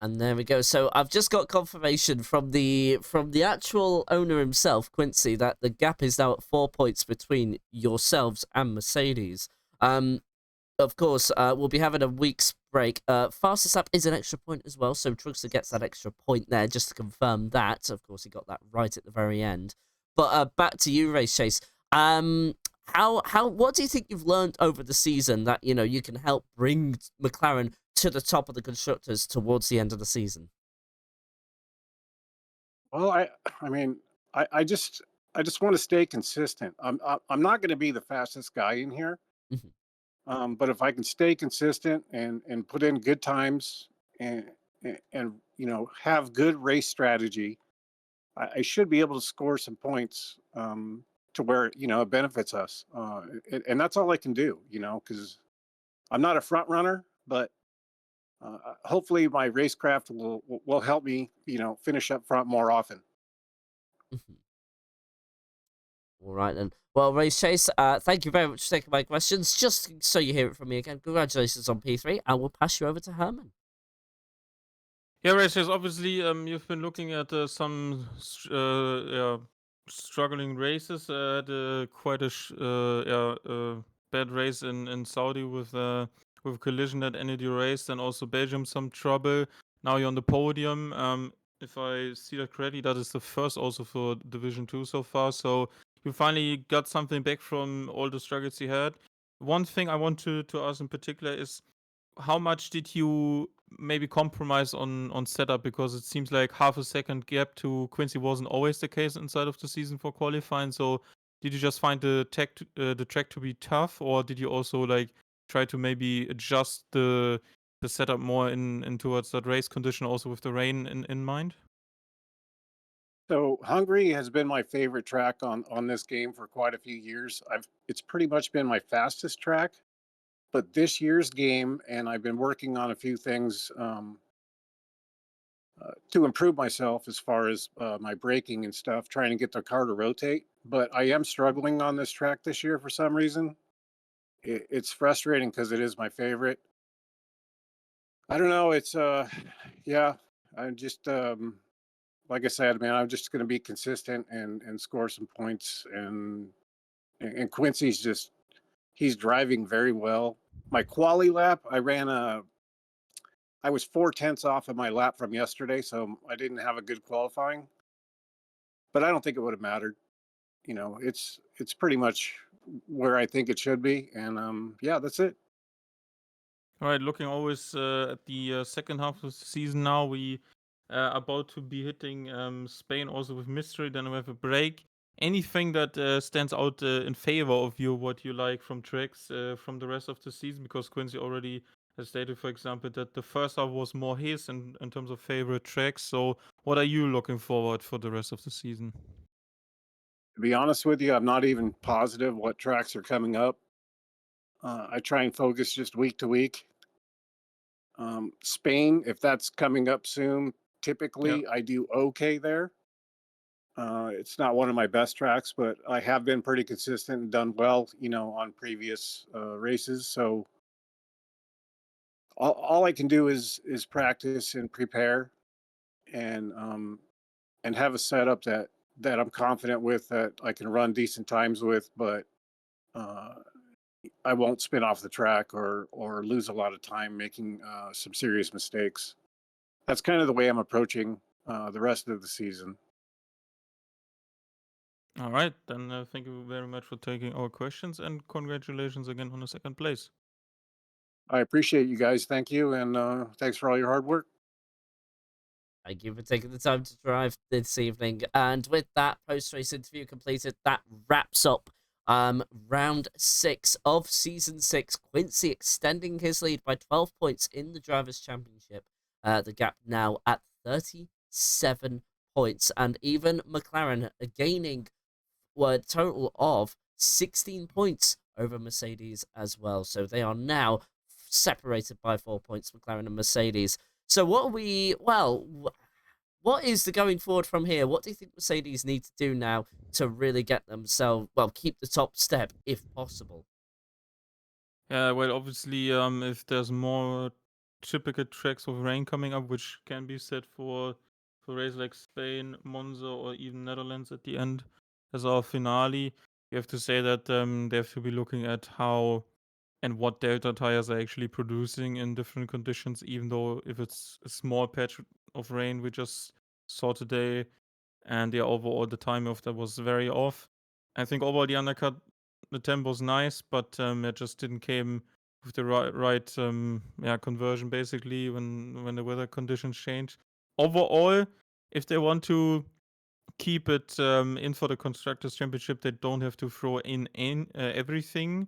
And there we go. So I've just got confirmation from the actual owner himself, Quincy, that the gap is now at 4 points between yourselves and Mercedes. Of course, we'll be having a week's break. Fastest lap is an extra point as well, so Trugster gets that extra point there, just to confirm that. Of course, he got that right at the very end. But back to you, Race Chase. What do you think you've learned over the season that you can help bring McLaren to the top of the constructors towards the end of the season? Well, I mean, I just want to stay consistent. I'm not going to be the fastest guy in here. Mhm. But if I can stay consistent and put in good times and have good race strategy, I should be able to score some points to where it benefits us. And that's all I can do, because I'm not a front runner, but hopefully my racecraft will help me, finish up front more often. All right then. Well, Race Chase, thank you very much for taking my questions. Just so you hear it from me again, congratulations on P3, and we'll pass you over to Herman. Yeah, Rachel, obviously, you've been looking at some struggling races. Had quite a bad race in Saudi with collision that ended your race, and also Belgium some trouble. Now you're on the podium. If I see that correctly, that is the first also for Division 2 so far. So you finally got something back from all the struggles you had. One thing I want to ask in particular is, how much did you maybe compromise on setup? Because it seems like half a second gap to Quincy wasn't always the case inside of the season for qualifying. So did you just find the track to be tough, or did you also like try to maybe adjust the setup more in towards that race condition, also with the rain in mind? So Hungary has been my favorite track on this game for quite a few years. It's pretty much been my fastest track. But this year's game, and I've been working on a few things to improve myself as far as my braking and stuff, trying to get the car to rotate. But I am struggling on this track this year for some reason. It's frustrating because it is my favorite. I don't know. It's yeah. I'm just like I said, man. I'm just going to be consistent and score some points. And Quincy's he's driving very well. My quali lap, I was 4/10 off of my lap from yesterday, so I didn't have a good qualifying. But I don't think it would have mattered. It's pretty much where I think it should be, and yeah, that's it. All right, looking always at the second half of the season now, we are about to be hitting Spain also with mystery. Then we have a break. Anything that stands out in favor of you, what you like from tracks from the rest of the season? Because Quincy already has stated, for example, that the first half was more his in terms of favorite tracks. So, what are you looking forward for the rest of the season? To be honest with you, I'm not even positive what tracks are coming up. I try and focus just week to week. Spain, if that's coming up soon, Yeah. typically I do okay there. It's not one of my best tracks, but I have been pretty consistent and done well, on previous races. So all I can do is practice and prepare, and have a setup that I'm confident with, that I can run decent times with, but uh, I won't spin off the track or lose a lot of time making some serious mistakes. That's kind of the way I'm approaching the rest of the season. All right, then thank you very much for taking our questions, and congratulations again on the second place. I appreciate you guys. Thank you, and thanks for all your hard work. Thank you for taking the time to drive this evening. And with that post-race interview completed, that wraps up round 6 of season 6. Quincy extending his lead by 12 points in the Drivers' Championship. The gap now at 37 points. And even McLaren gaining a total of 16 points over Mercedes as well. So they are now separated by 4 points, McLaren and Mercedes. So what is the going forward from here? What do you think Mercedes need to do now to really get themselves, keep the top step if possible? Yeah, well, obviously, if there's more typical tracks of rain coming up, which can be set for races like Spain, Monza, or even Netherlands at the end as our finale, you have to say that they have to be looking at how and what Delta tires are actually producing in different conditions. Even though if it's a small patch of rain we just saw today, and yeah, overall the time of that was very off. I think overall the undercut, the tempo was nice, but it just didn't came with the right conversion basically when the weather conditions changed. Overall, if they want to keep it in for the constructors championship, they don't have to throw in everything.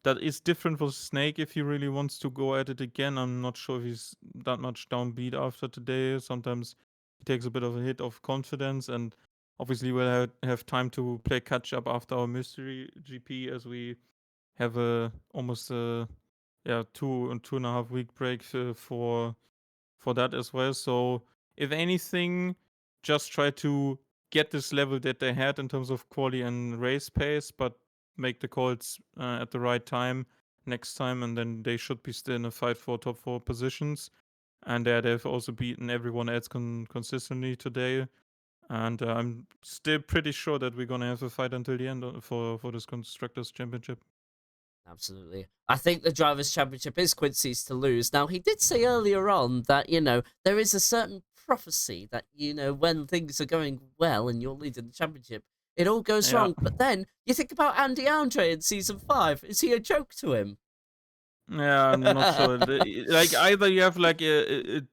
that is different for Snake if he really wants to go at it again. I'm not sure if he's that much downbeat after today. Sometimes he takes a bit of a hit of confidence, and obviously we'll have time to play catch up after our mystery GP, as we have almost a 2.5 week break for that as well. So if anything, just try to get this level that they had in terms of quality and race pace, but make the calls at the right time next time, and then they should be still in a fight for top 4 positions. And they've also beaten everyone else consistently today. And I'm still pretty sure that we're gonna have a fight until the end for this constructors championship. Absolutely. I think the Drivers' Championship is Quincy's to lose. Now, he did say earlier on that, there is a certain prophecy that, when things are going well and you're leading the championship, it all goes Yeah. wrong. But then you think about Andy Andre in Season 5. Is he a joke to him? Yeah, I'm not sure. Like, either you have like a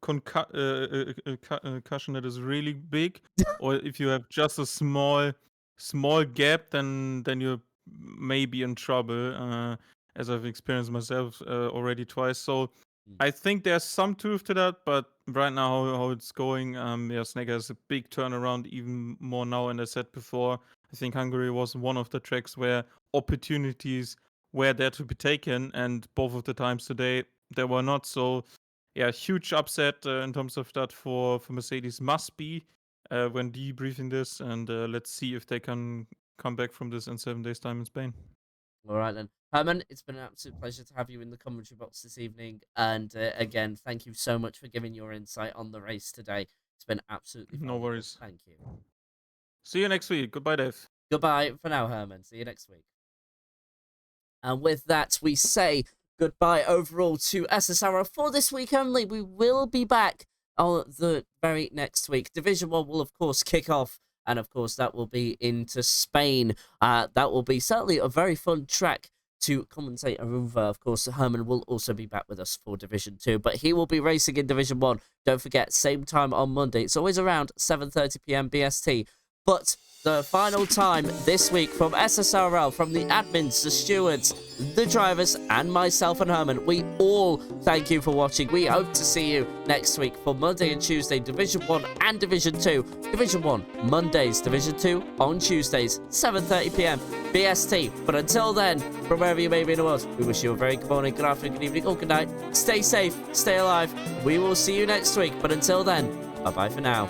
concussion that is really big, or if you have just a small gap, then you're maybe in trouble. As I've experienced myself already twice. So I think there's some truth to that, but right now how it's going, Snake has a big turnaround, even more now. And as I said before, I think Hungary was one of the tracks where opportunities were there to be taken, and both of the times today they were not. So yeah, huge upset in terms of that for Mercedes must be when debriefing this, and let's see if they can come back from this in 7 days time in Spain. All right, then. Herman, it's been an absolute pleasure to have you in the commentary box this evening. And again, thank you so much for giving your insight on the race today. It's been absolutely No phenomenal. worries. Thank you. See you next week. Goodbye, Dave. Goodbye for now, Herman. See you next week. And with that, we say goodbye overall to SSRL for this week only. We will be back on the very next week. Division 1 will, of course, kick off. And, of course, that will be into Spain. That will be certainly a very fun track to commentate over. Of course, Herman will also be back with us for Division 2. But he will be racing in Division 1. Don't forget, same time on Monday. It's always around 7:30 p.m. BST. But the final time this week from SSRL, from the admins, the stewards, the drivers, and myself and Herman, we all thank you for watching. We hope to see you next week for Monday and Tuesday, Division 1 and Division 2. Division 1, Mondays, Division 2 on Tuesdays, 7:30 p.m. BST. But until then, from wherever you may be in the world, we wish you a very good morning, good afternoon, good evening, or good night. Stay safe, stay alive. We will see you next week. But until then, bye-bye for now.